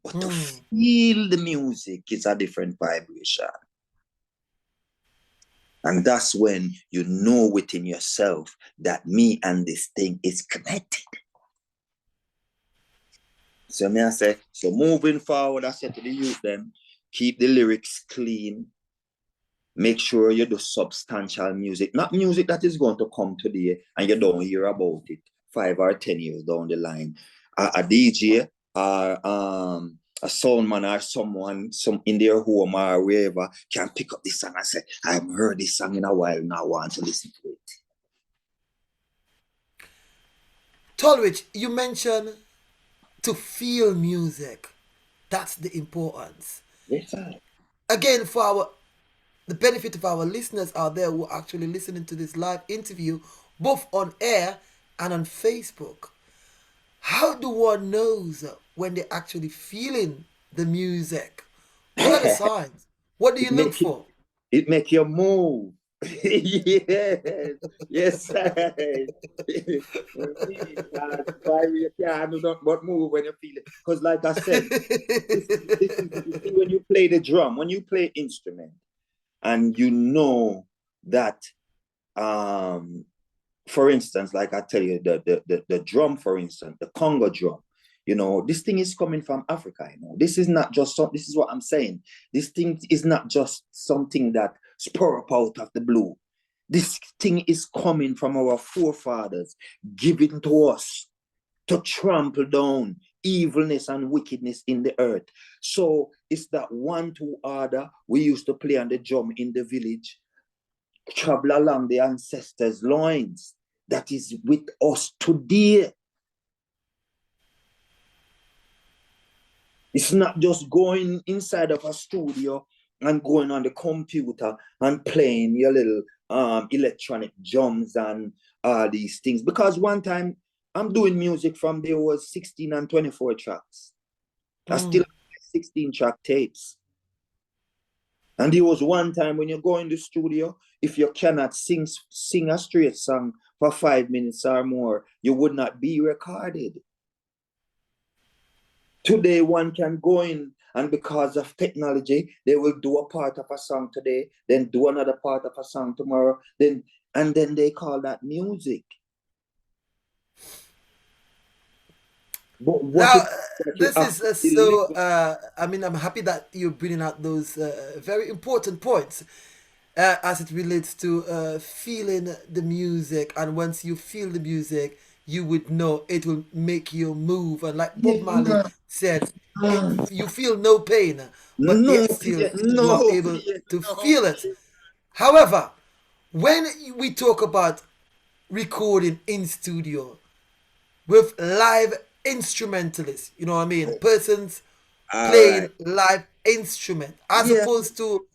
But to feel the music is a different vibration. And that's when you know within yourself that me and this thing is connected. So I say, so moving forward, I said to the youth then, keep the lyrics clean. Make sure you do substantial music, not music that is going to come today and you don't hear about it 5 or 10 years down the line. A DJ or a sound man or someone in their home or wherever can pick up this song and say, I haven't heard this song in a while and I want to listen to it. Tolwich, you mentioned to feel music. That's the importance. Yes, sir. Again, for the benefit of our listeners out there who are actually listening to this live interview, both on air and on Facebook, how do one knows when they're actually feeling the music? What are the signs? What do you look for? It make you move. Yes, sir. You can't do nothing but move when you feel it. Because like I said, this is when you play the drum, when you play instrument, and you know that, for instance, like I tell you, the drum, for instance, the Congo drum, You know, this thing is coming from Africa. You know, this is not just this is what I'm saying. This thing is not just something that spur up out of the blue. This thing is coming from our forefathers, given to us to trample down evilness and wickedness in the earth. So it's that 1-2 order we used to play on the drum in the village, travel along the ancestors' loins, that is with us today. It's not just going inside of a studio and going on the computer and playing your little electronic drums and these things. Because one time I'm doing music from there was 16 and 24 tracks. I still have 16-track tapes. And there was one time when you go in the studio, if you cannot sing a straight song for 5 minutes or more, you would not be recorded. Today, one can go in, and because of technology, they will do a part of a song today, then do another part of a song tomorrow, and then they call that music. But now, this is so, I mean, I'm happy that you're bringing out those very important points as it relates to feeling the music. And once you feel the music, you would know it will make you move. And like Bob Marley said, you feel no pain, but yet still you are able to feel it. However, when we talk about recording in studio with live instrumentalists, you know what I mean? Persons playing live instrument as opposed to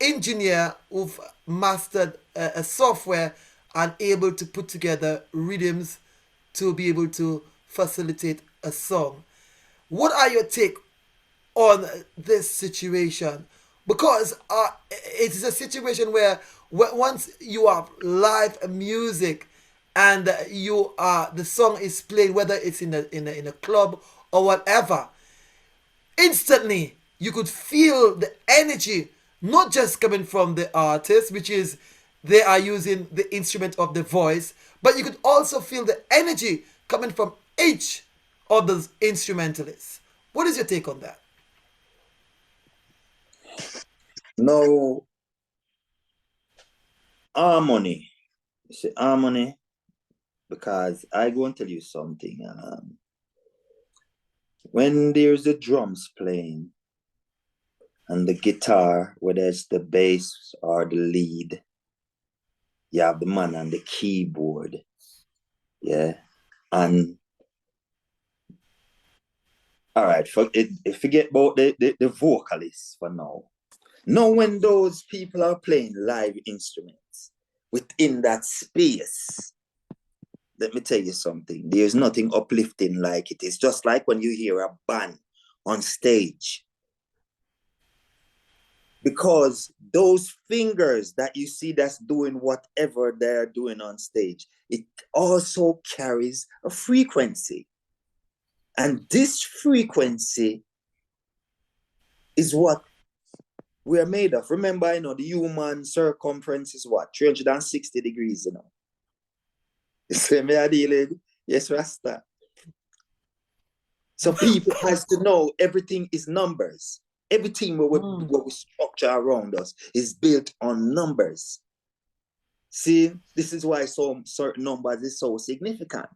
engineer who've mastered a software and able to put together rhythms to be able to facilitate a song. What are your take on this situation? Because it is a situation where once you have live music and the song is played, whether it's in a club or whatever, instantly you could feel the energy, not just coming from the artist, which is they are using the instrument of the voice, but you could also feel the energy coming from each of those instrumentalists. What is your take on that? No, harmony. You say harmony because I go and tell you something. When there's the drums playing and the guitar, whether it's the bass or the lead, you have the man on the keyboard, yeah, and all right, forget about the vocalists for now. Now, when those people are playing live instruments within that space, let me tell you something. There's nothing uplifting like it. It's just like when you hear a band on stage. Because those fingers that you see that's doing whatever they're doing on stage, it also carries a frequency. And this frequency is what we're made of. Remember, the human circumference is what? 360 degrees, You see me a dealing? Yes, Rasta. So people has to know everything is numbers. Everything what we structure around us is built on numbers. See, this is why some certain numbers is so significant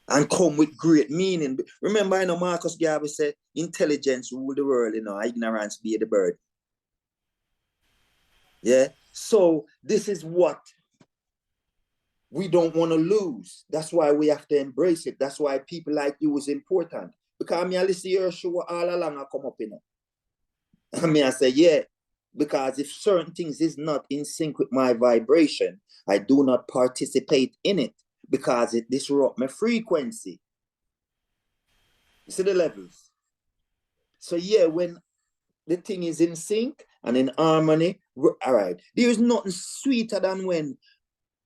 and come with great meaning. Remember, Marcus Garvey said, intelligence rule the world, ignorance be the bird. Yeah. So this is what we don't want to lose. That's why we have to embrace it. That's why people like you is important. Because I listen to your show all along, I come up, I say, yeah, because if certain things is not in sync with my vibration, I do not participate in it because it disrupts my frequency. You see the levels? So yeah, when the thing is in sync and in harmony, all right, there's nothing sweeter than when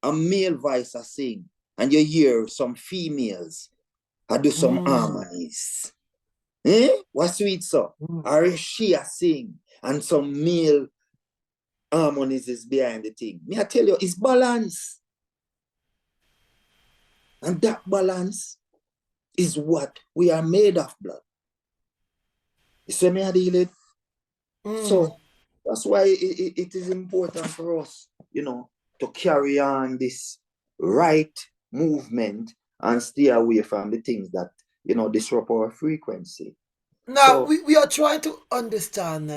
a male voice I sing and you hear some females I do some harmonies. What sweet so? Or she a sing and some male harmonies is behind the thing. Me I tell you, it's balance. And that balance is what we are made of, blood. You see me, I deal it? So that's why it is important for us, to carry on this right movement and stay away from the things that, disrupt our frequency. Now, we are trying to understand,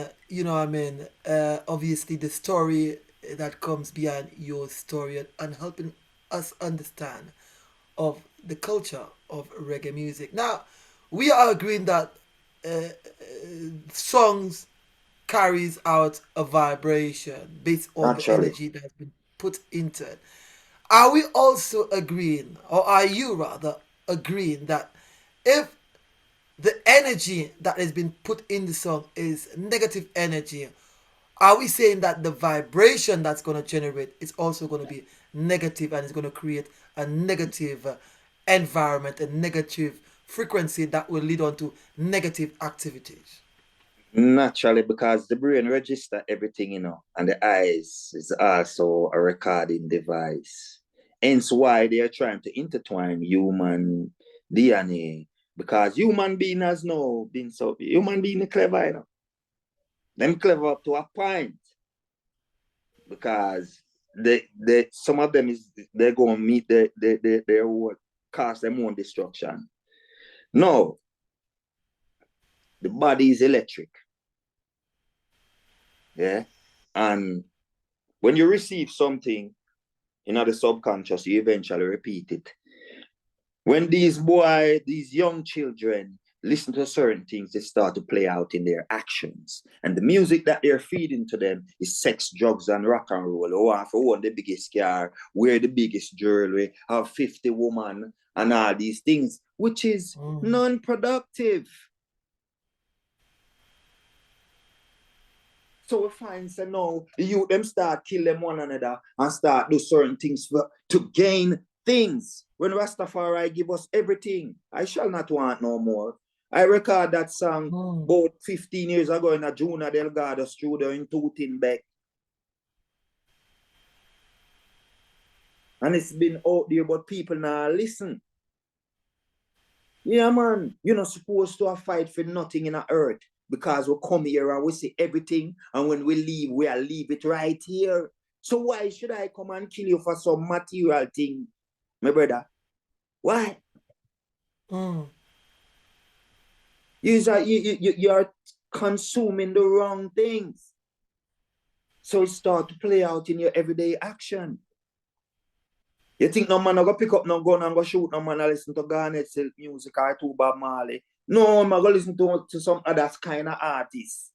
obviously the story that comes behind your story and helping us understand of the culture of reggae music. Now, we are agreeing that songs carries out a vibration based on the energy that's been put into it. Are we also agreeing, or are you rather agreeing, that if the energy that has been put in the song is negative energy, are we saying that the vibration that's going to generate is also going to be negative and it's going to create a negative environment, a negative frequency that will lead on to negative activities? Naturally, because the brain registers everything, and the eyes is also a recording device. Hence why they are trying to intertwine human DNA, because human being has no been so human being clever, Them clever up to a point, because they some of them is they're gonna meet their own, cause their own destruction. No, the body is electric. Yeah. And when you receive something in the subconscious, you eventually repeat it. When these young children listen to certain things, they start to play out in their actions. And the music that they're feeding to them is sex, drugs, and rock and roll. Oh, for one, the biggest car, wear the biggest jewelry, have 50 women, and all these things, which is non-productive. So we find, say, no, the youth them start kill them one another and start do certain things to gain things. When Rastafari give us everything, I shall not want no more. I record that song about 15 years ago in a Juna Delgado studio in Tooting-Beck. And it's been out there, but people now listen. Yeah, man, you're not supposed to fight for nothing in the earth. Because we come here and we see everything, and when we leave, we'll leave it right here. So why should I come and kill you for some material thing, my brother? Why? You're consuming the wrong things. So it start to play out in your everyday action. You think no man go pick up no gun and go shoot no man and listen to Garnet Silk music or to Bob Marley? No, I'm going to listen to some other kind of artists.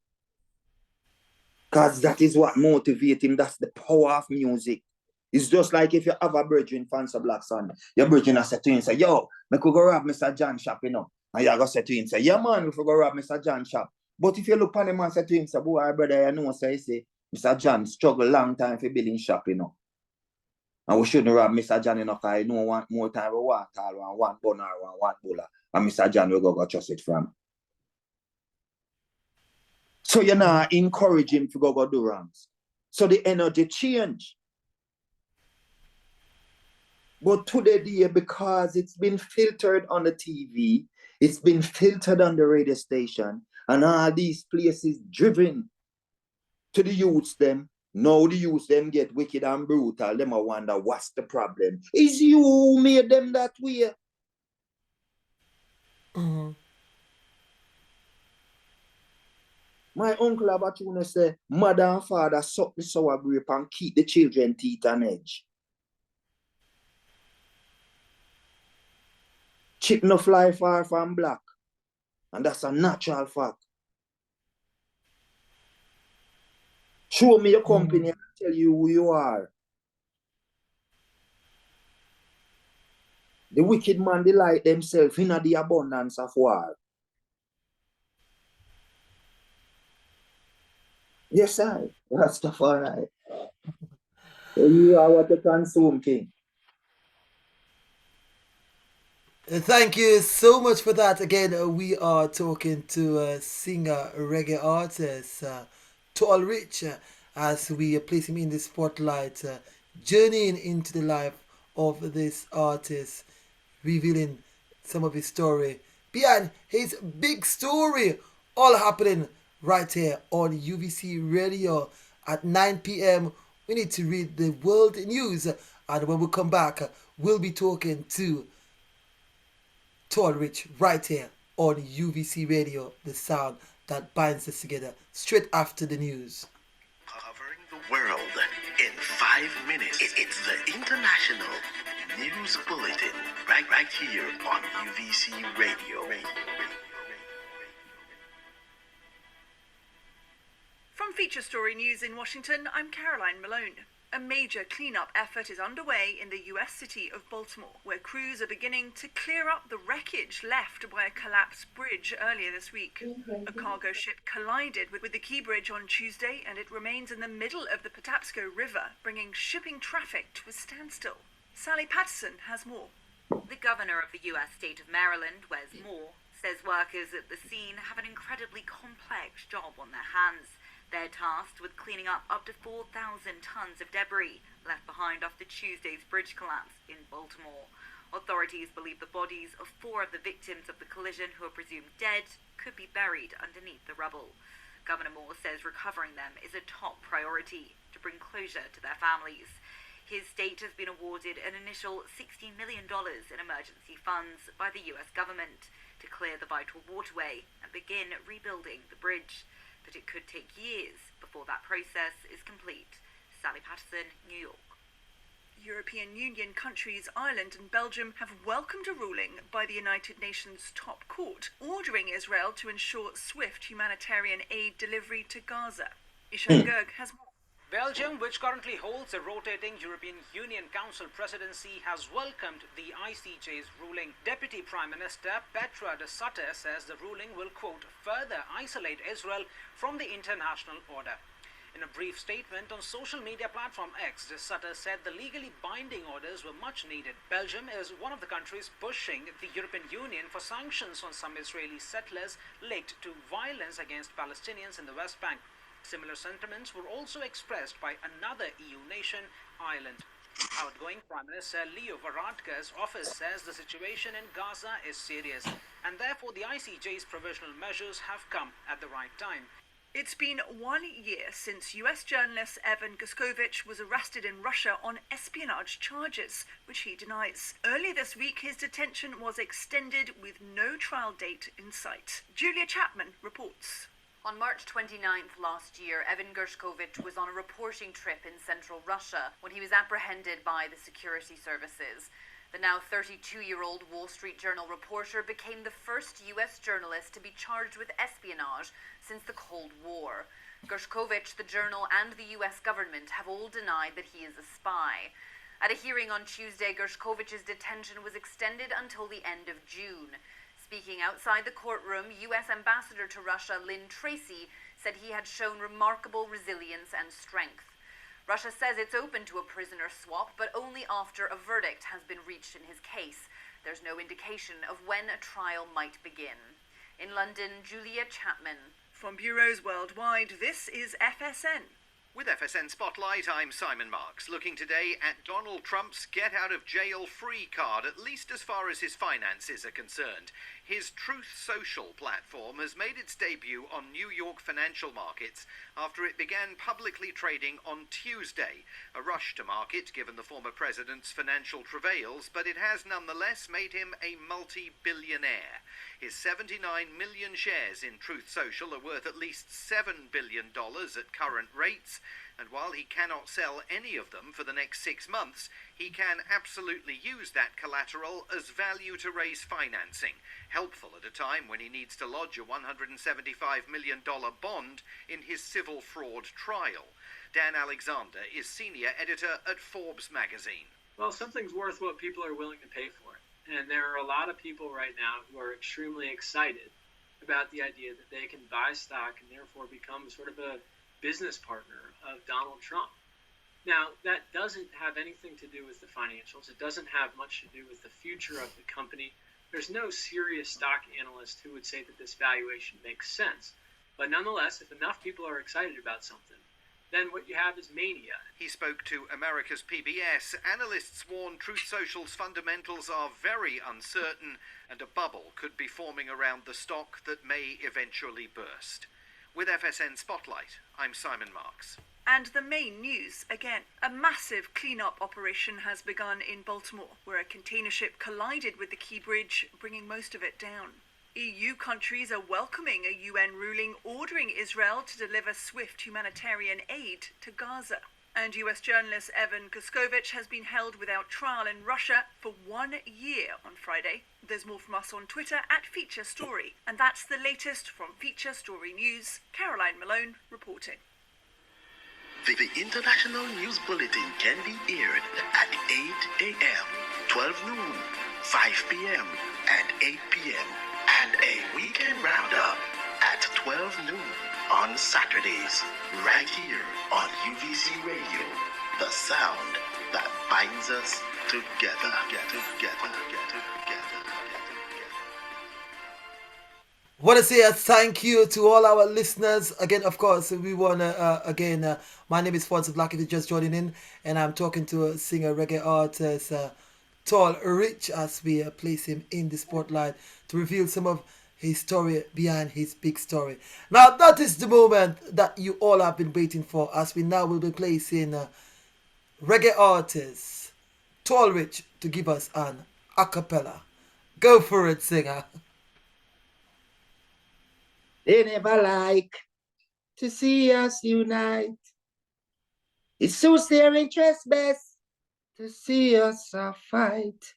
Because that is what motivates him. That's the power of music. It's just like if you have a brethren, Fonso Black son, your brethren will say to him, say, yo, I could go rob Mr. John shop, And you're going to say to him, say, yeah, man, we could go rob Mr. John shop. But if you look on him and say to him, say, boy, brother, you know, say, Mr. John struggle long time for building shop, And we shouldn't rob Mr. John, because you know, want more time we want all one bun or one bulla. And Mr. John will go trust it from. So you're not encouraging him to go do wrongs. So the energy change. But today, because it's been filtered on the TV, it's been filtered on the radio station, and all these places driven to the youths them. Now the youths them get wicked and brutal. Them I wonder what's the problem. Is you who made them that way? My uncle Abatuna say, mother and father suck the sour grape and keep the children teeth and edge. Chip no fly far from black. And that's a natural fact. Show me your company and tell you who you are. The wicked man delight themselves in the abundance of war. Yes, that's the fun. You are what you consume, King. Thank you so much for that. Again, we are talking to a singer, reggae artist, Tall Rich, as we place him in the spotlight, journeying into the life of this artist, revealing some of his story behind his big story, all happening right here on UVC Radio at 9 p.m. We need to read the world news, and when we come back, we'll be talking to Tall Rich right here on UVC Radio, the sound that binds us together, straight after the news. Covering the world in 5 minutes. It's the International News Bulletin, right here on UVC Radio. From Feature Story News in Washington, I'm Caroline Malone. A major cleanup effort is underway in the US city of Baltimore, where crews are beginning to clear up the wreckage left by a collapsed bridge earlier this week. A cargo ship collided with the Key Bridge on Tuesday, and it remains in the middle of the Patapsco River, bringing shipping traffic to a standstill. Sally Patterson has more. The governor of the US state of Maryland, Wes Moore, says workers at the scene have an incredibly complex job on their hands. They're tasked with cleaning up to 4,000 tons of debris left behind after Tuesday's bridge collapse in Baltimore. Authorities believe the bodies of 4 of the victims of the collision, who are presumed dead, could be buried underneath the rubble. Governor Moore says recovering them is a top priority to bring closure to their families. His state has been awarded an initial $60 million in emergency funds by the US government to clear the vital waterway and begin rebuilding the bridge. But it could take years before that process is complete. Sally Patterson, New York. European Union countries Ireland and Belgium have welcomed a ruling by the United Nations top court ordering Israel to ensure swift humanitarian aid delivery to Gaza. Ishan Gerg has more. Belgium, which currently holds a rotating European Union Council presidency, has welcomed the ICJ's ruling. Deputy Prime Minister Petra de Sutter says the ruling will, quote, further isolate Israel from the international order. In a brief statement on social media platform X, de Sutter said the legally binding orders were much needed. Belgium is one of the countries pushing the European Union for sanctions on some Israeli settlers linked to violence against Palestinians in the West Bank. Similar sentiments were also expressed by another EU nation, Ireland. Outgoing Prime Minister Leo Varadkar's office says the situation in Gaza is serious, and therefore the ICJ's provisional measures have come at the right time. It's been 1 year since US journalist Evan Gershkovich was arrested in Russia on espionage charges, which he denies. Earlier this week, his detention was extended with no trial date in sight. Julia Chapman reports. On March 29th last year, Evan Gershkovich was on a reporting trip in central Russia when he was apprehended by the security services. The now 32-year-old Wall Street Journal reporter became the first U.S. journalist to be charged with espionage since the Cold War. Gershkovich, the Journal, and the U.S. government have all denied that he is a spy. At a hearing on Tuesday, Gershkovich's detention was extended until the end of June. Speaking outside the courtroom, U.S. Ambassador to Russia Lynn Tracy said he had shown remarkable resilience and strength. Russia says it's open to a prisoner swap, but only after a verdict has been reached in his case. There's no indication of when a trial might begin. In London, Julia Chapman. From bureaus worldwide, this is FSN. With FSN Spotlight, I'm Simon Marks, looking today at Donald Trump's get-out-of-jail-free card, at least as far as his finances are concerned. His Truth Social platform has made its debut on New York financial markets after it began publicly trading on Tuesday. A rush to market, given the former president's financial travails, but it has nonetheless made him a multi-billionaire. His 79 million shares in Truth Social are worth at least $7 billion at current rates, and while he cannot sell any of them for the next 6 months, he can absolutely use that collateral as value to raise financing, helpful at a time when he needs to lodge a $175 million bond in his civil fraud trial. Dan Alexander is senior editor at Forbes magazine. Well, something's worth what people are willing to pay for it. And there are a lot of people right now who are extremely excited about the idea that they can buy stock and therefore become sort of a business partner of Donald Trump. Now, that doesn't have anything to do with the financials. It doesn't have much to do with the future of the company. There's no serious stock analyst who would say that this valuation makes sense. But nonetheless, if enough people are excited about something, then what you have is mania. He spoke to America's PBS. Analysts warn Truth Social's fundamentals are very uncertain and a bubble could be forming around the stock that may eventually burst. With FSN Spotlight, I'm Simon Marks. And the main news again. A massive clean-up operation has begun in Baltimore, where a container ship collided with the Key Bridge, bringing most of it down. EU countries are welcoming a UN ruling ordering Israel to deliver swift humanitarian aid to Gaza. And US journalist Evan Gershkovich has been held without trial in Russia for 1 year on Friday. There's more from us on Twitter at Feature Story. And that's the latest from Feature Story News. Caroline Malone reporting. The International News Bulletin can be aired at 8 a.m., 12 noon, 5 p.m., and 8 p.m., and a weekend roundup at 12 noon on Saturdays, right here on UVC Radio, the sound that binds us together. Want to say a thank you to all our listeners. Again, of course, we want to, my name is Fonso Black, if you're just joining in, and I'm talking to a singer, reggae artist, Tall Rich, as we place him in the spotlight to reveal some of his story behind his big story. Now, that is the moment that you all have been waiting for, as we now will be placing reggae artist, Tall Rich, to give us an a cappella. Go for it, singer. They never like to see us unite. It suits their interest best to see us fight.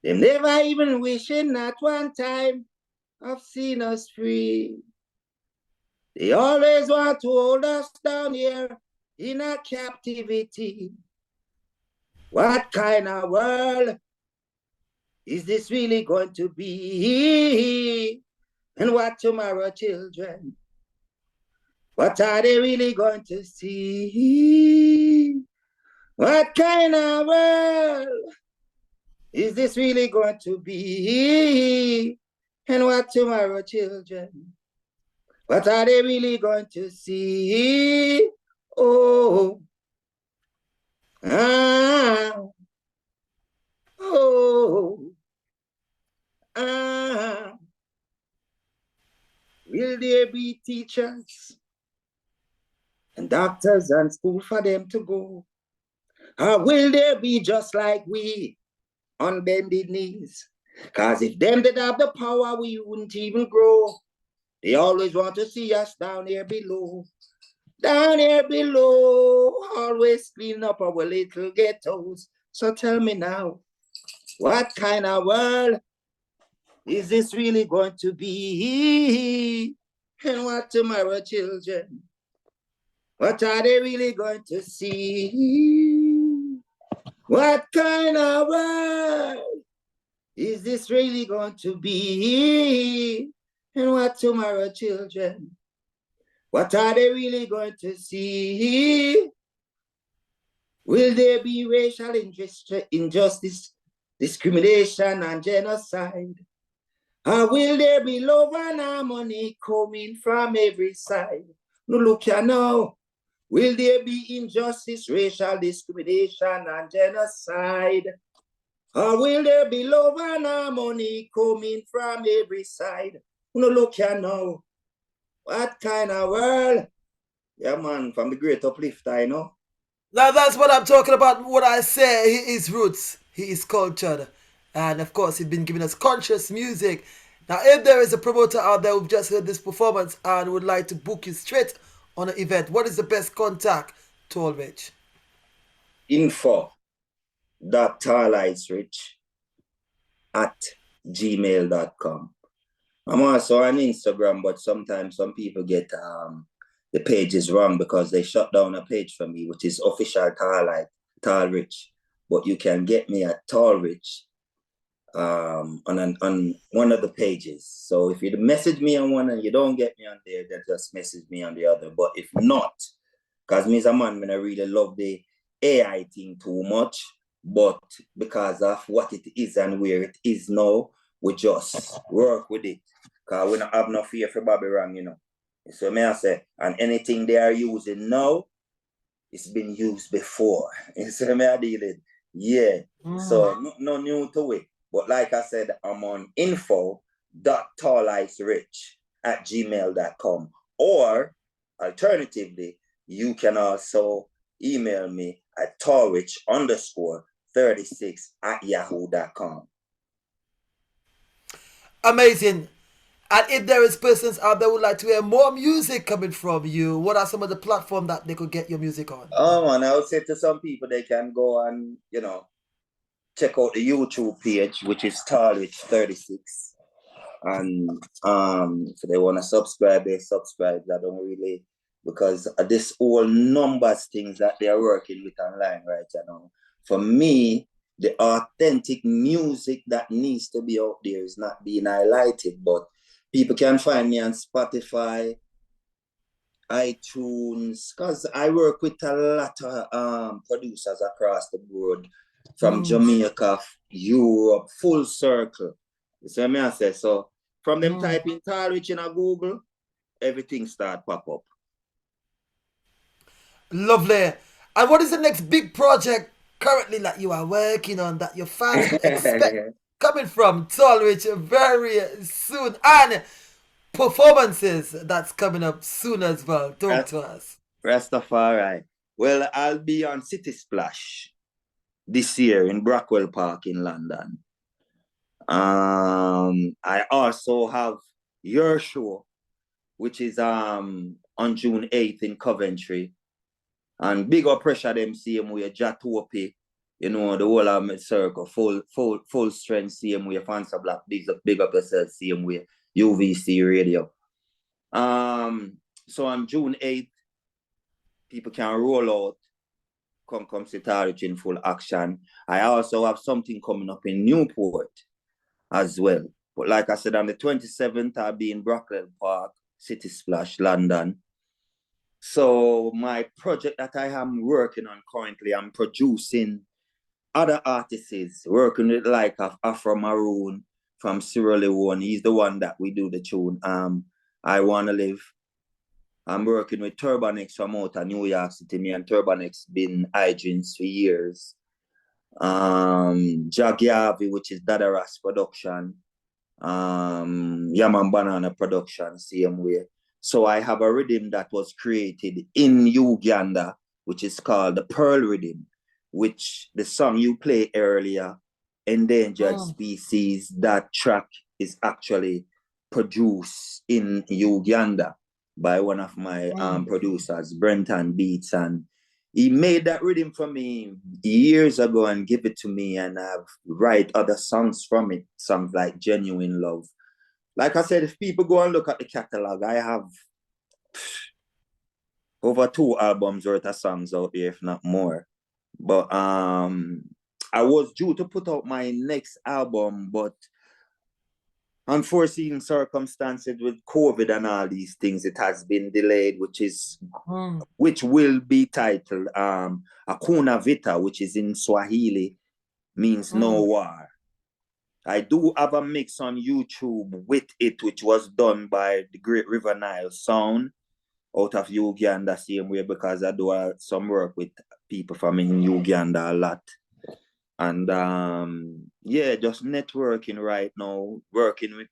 They never even wishing at one time of seeing us free. They always want to hold us down here in a captivity. What kind of world is this really going to be? And what tomorrow, children? What are they really going to see? What kind of world is this really going to be? And what tomorrow, children? What are they really going to see? Oh, oh, ah. Will there be teachers and doctors and school for them to go? Or will there be just like we on bended knees? Because if them did have the power, we wouldn't even grow. They always want to see us down here below. Down here below, always clean up our little ghettos. So tell me now, what kind of world is this really going to be? And what tomorrow, children? What are they really going to see? What kind of world is this really going to be? And what tomorrow, children? What are they really going to see? Will there be racial injustice, discrimination, and genocide? Or will there be love and harmony coming from every side? No, look here now. Will there be injustice, racial discrimination, and genocide? Or will there be love and harmony coming from every side? No, look here now. What kind of world? Yeah, man, from the great uplifter, you know. Now that's what I'm talking about. What I say, he is roots, he is cultured, and of course he's been giving us conscious music. Now if there is a promoter out there who just heard this performance and would like to book you straight on an event, what is the best contact, Tall Rich? info.tarlightsrich@gmail.com. I'm also on Instagram, but sometimes some people get the pages wrong because they shut down a page for me, which is official Tall Rich. But you can get me at Tall Rich on one of the pages. So if you message me on one and you don't get me on there, then just message me on the other. But if not, because me as a man, I really love the AI thing too much, but because of what it is and where it is now, we just work with it. Because we don't have no fear for Bobby Wrong, you know. So may I say, and anything they are using now, it's been used before. So may I deal it? Yeah. So no new to it. But like I said, I'm on info.tallicerich@gmail.com. Or alternatively, you can also email me at tallrich_36@yahoo.com. Amazing. And if there is persons out there who would like to hear more music coming from you, what are some of the platforms that they could get your music on? Oh man, I would say to some people they can go and, check out the YouTube page, which is Tallrich36. And if they want to subscribe, they subscribe. I don't really, because of this all numbers things that they are working with online right now. For me, the authentic music that needs to be out there is not being highlighted, but people can find me on Spotify, iTunes, because I work with a lot of producers across the board, from Jamaica, Europe, full circle. You see what I say? So from them typing Tallrich in a Google, everything start pop up. Lovely. And what is the next big project currently that you are working on that your fans can expect coming from Tallrich very soon? And performances that's coming up soon as well. Talk to us. Rastafari. Well, I'll be on City Splash this year in Brockwell Park in London. I also have your show, which is on June 8th in Coventry. And big up pressure them same way, Jatopi, the whole of my circle, full strength same way, Fonso Black, big up yourself same way, UVC Radio. So on June 8th, people can roll out, come see Tallrich in full action. I also have something coming up in Newport as well. But like I said, on the 27th, I'll be in Brockwell Park, City Splash, London. So my project that I am working on currently, I'm producing other artists, working with like Afro Maroon from Sierra Leone. He's the one that we do the tune. I Wanna Live. I'm working with Turban X from out of New York City. Me and Turban X been hygienists for years. Jagiavi, which is Dada Ras production. Yaman Banana production, same way. So I have a rhythm that was created in Uganda, which is called the Pearl Rhythm, which the song you played earlier, Endangered Species, that track is actually produced in Uganda by one of my producers, Brenton Beats, and he made that rhythm for me years ago and give it to me, and I've write other songs from it, songs like Genuine Love. Like I said, if people go and look at the catalog, I have over 2 albums worth of songs out there, if not more. But I was due to put out my next album, but unforeseen circumstances with COVID and all these things, it has been delayed, which will be titled Hakuna Vita, which is in Swahili, means no war. I do have a mix on YouTube with it, which was done by the Great River Nile Sound out of Uganda, same way, because I do some work with people from in Uganda a lot. And just networking right now, working with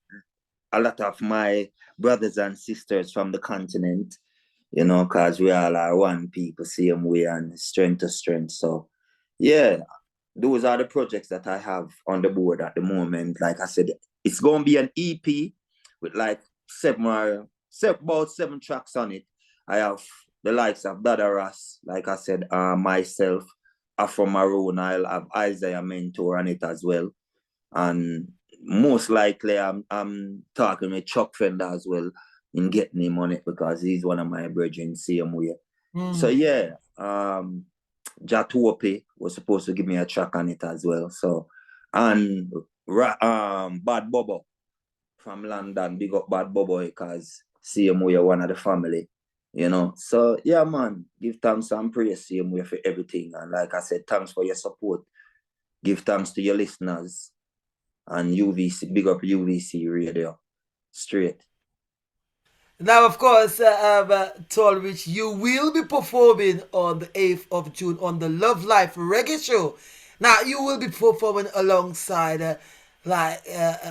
a lot of my brothers and sisters from the continent, because we all are one people, same way, and strength to strength. So, yeah. Those are the projects that I have on the board at the moment. Like I said, it's going to be an EP with like about 7 tracks on it. I have the likes of Dada Ras, like I said, myself, Afro Maroon. I'll have Isaiah Mentor on it as well. And most likely I'm talking with Chuck Fender as well in getting him on it, because he's one of my brethren, same way. So yeah, Jatopi was supposed to give me a track on it as well. So, and Bad Bobo from London, big up Bad Bobo, because same way one of the family, So yeah, man, give thanks and praise same way for everything. And like I said, thanks for your support. Give thanks to your listeners and UVC, big up UVC Radio, straight. Now, of course, Tolrich, you will be performing on the 8th of June on the Love Life Reggae Show. Now, you will be performing alongside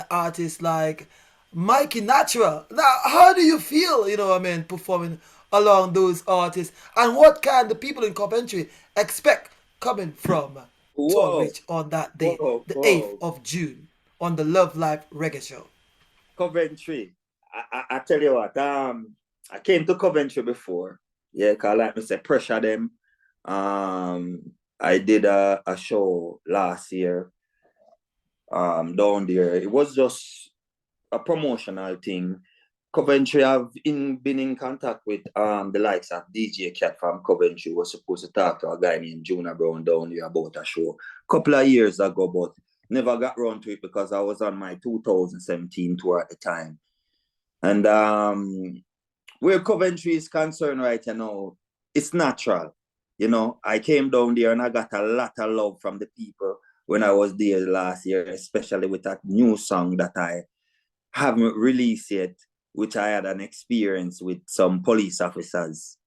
artists like Mikey Natural. Now, how do you feel, performing along those artists? And what can the people in Coventry expect coming from Whoa, Tolrich on that day, the 8th whoa. of June, on the Love Life Reggae Show? Coventry. I tell you what, I came to Coventry before. Yeah, cause like me say, pressure them. I did a show last year down there. It was just a promotional thing. Coventry have been in contact with the likes of DJ Cat from Coventry. Was supposed to talk to a guy named Jonah Brown down here about a show couple of years ago, but never got around to it because I was on my 2017 tour at the time. And where Coventry is concerned right now, it's natural. I came down there and I got a lot of love from the people when I was there last year, especially with that new song that I haven't released yet, which I had an experience with some police officers.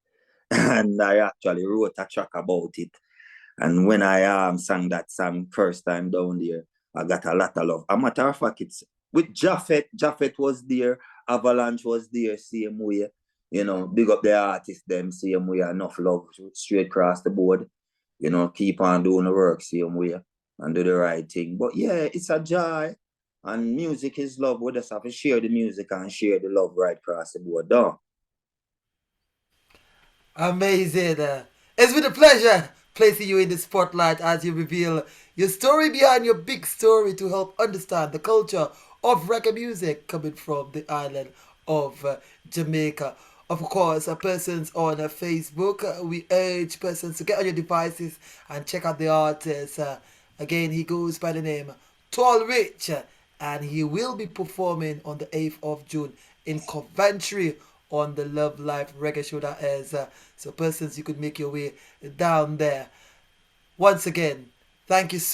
And I actually wrote a track about it. And when I sang that song first time down there, I got a lot of love. A matter of fact, it's with Japheth. Japheth was there. Avalanche was there, same way. Big up the artists, them, same way. Enough love straight across the board. Keep on doing the work, same way. And do the right thing. But yeah, it's a joy. And music is love. We just have to share the music and share the love right across the board. Done. Amazing. It's been a pleasure placing you in the spotlight as you reveal your story behind your big story to help understand the culture of reggae music coming from the island of Jamaica. Of course, persons on Facebook, we urge persons to get on your devices and check out the artist. Again, he goes by the name Tall Rich, and he will be performing on the 8th of June in Coventry on the Love Life Reggae Show that is. So persons, you could make your way down there. Once again, thank you so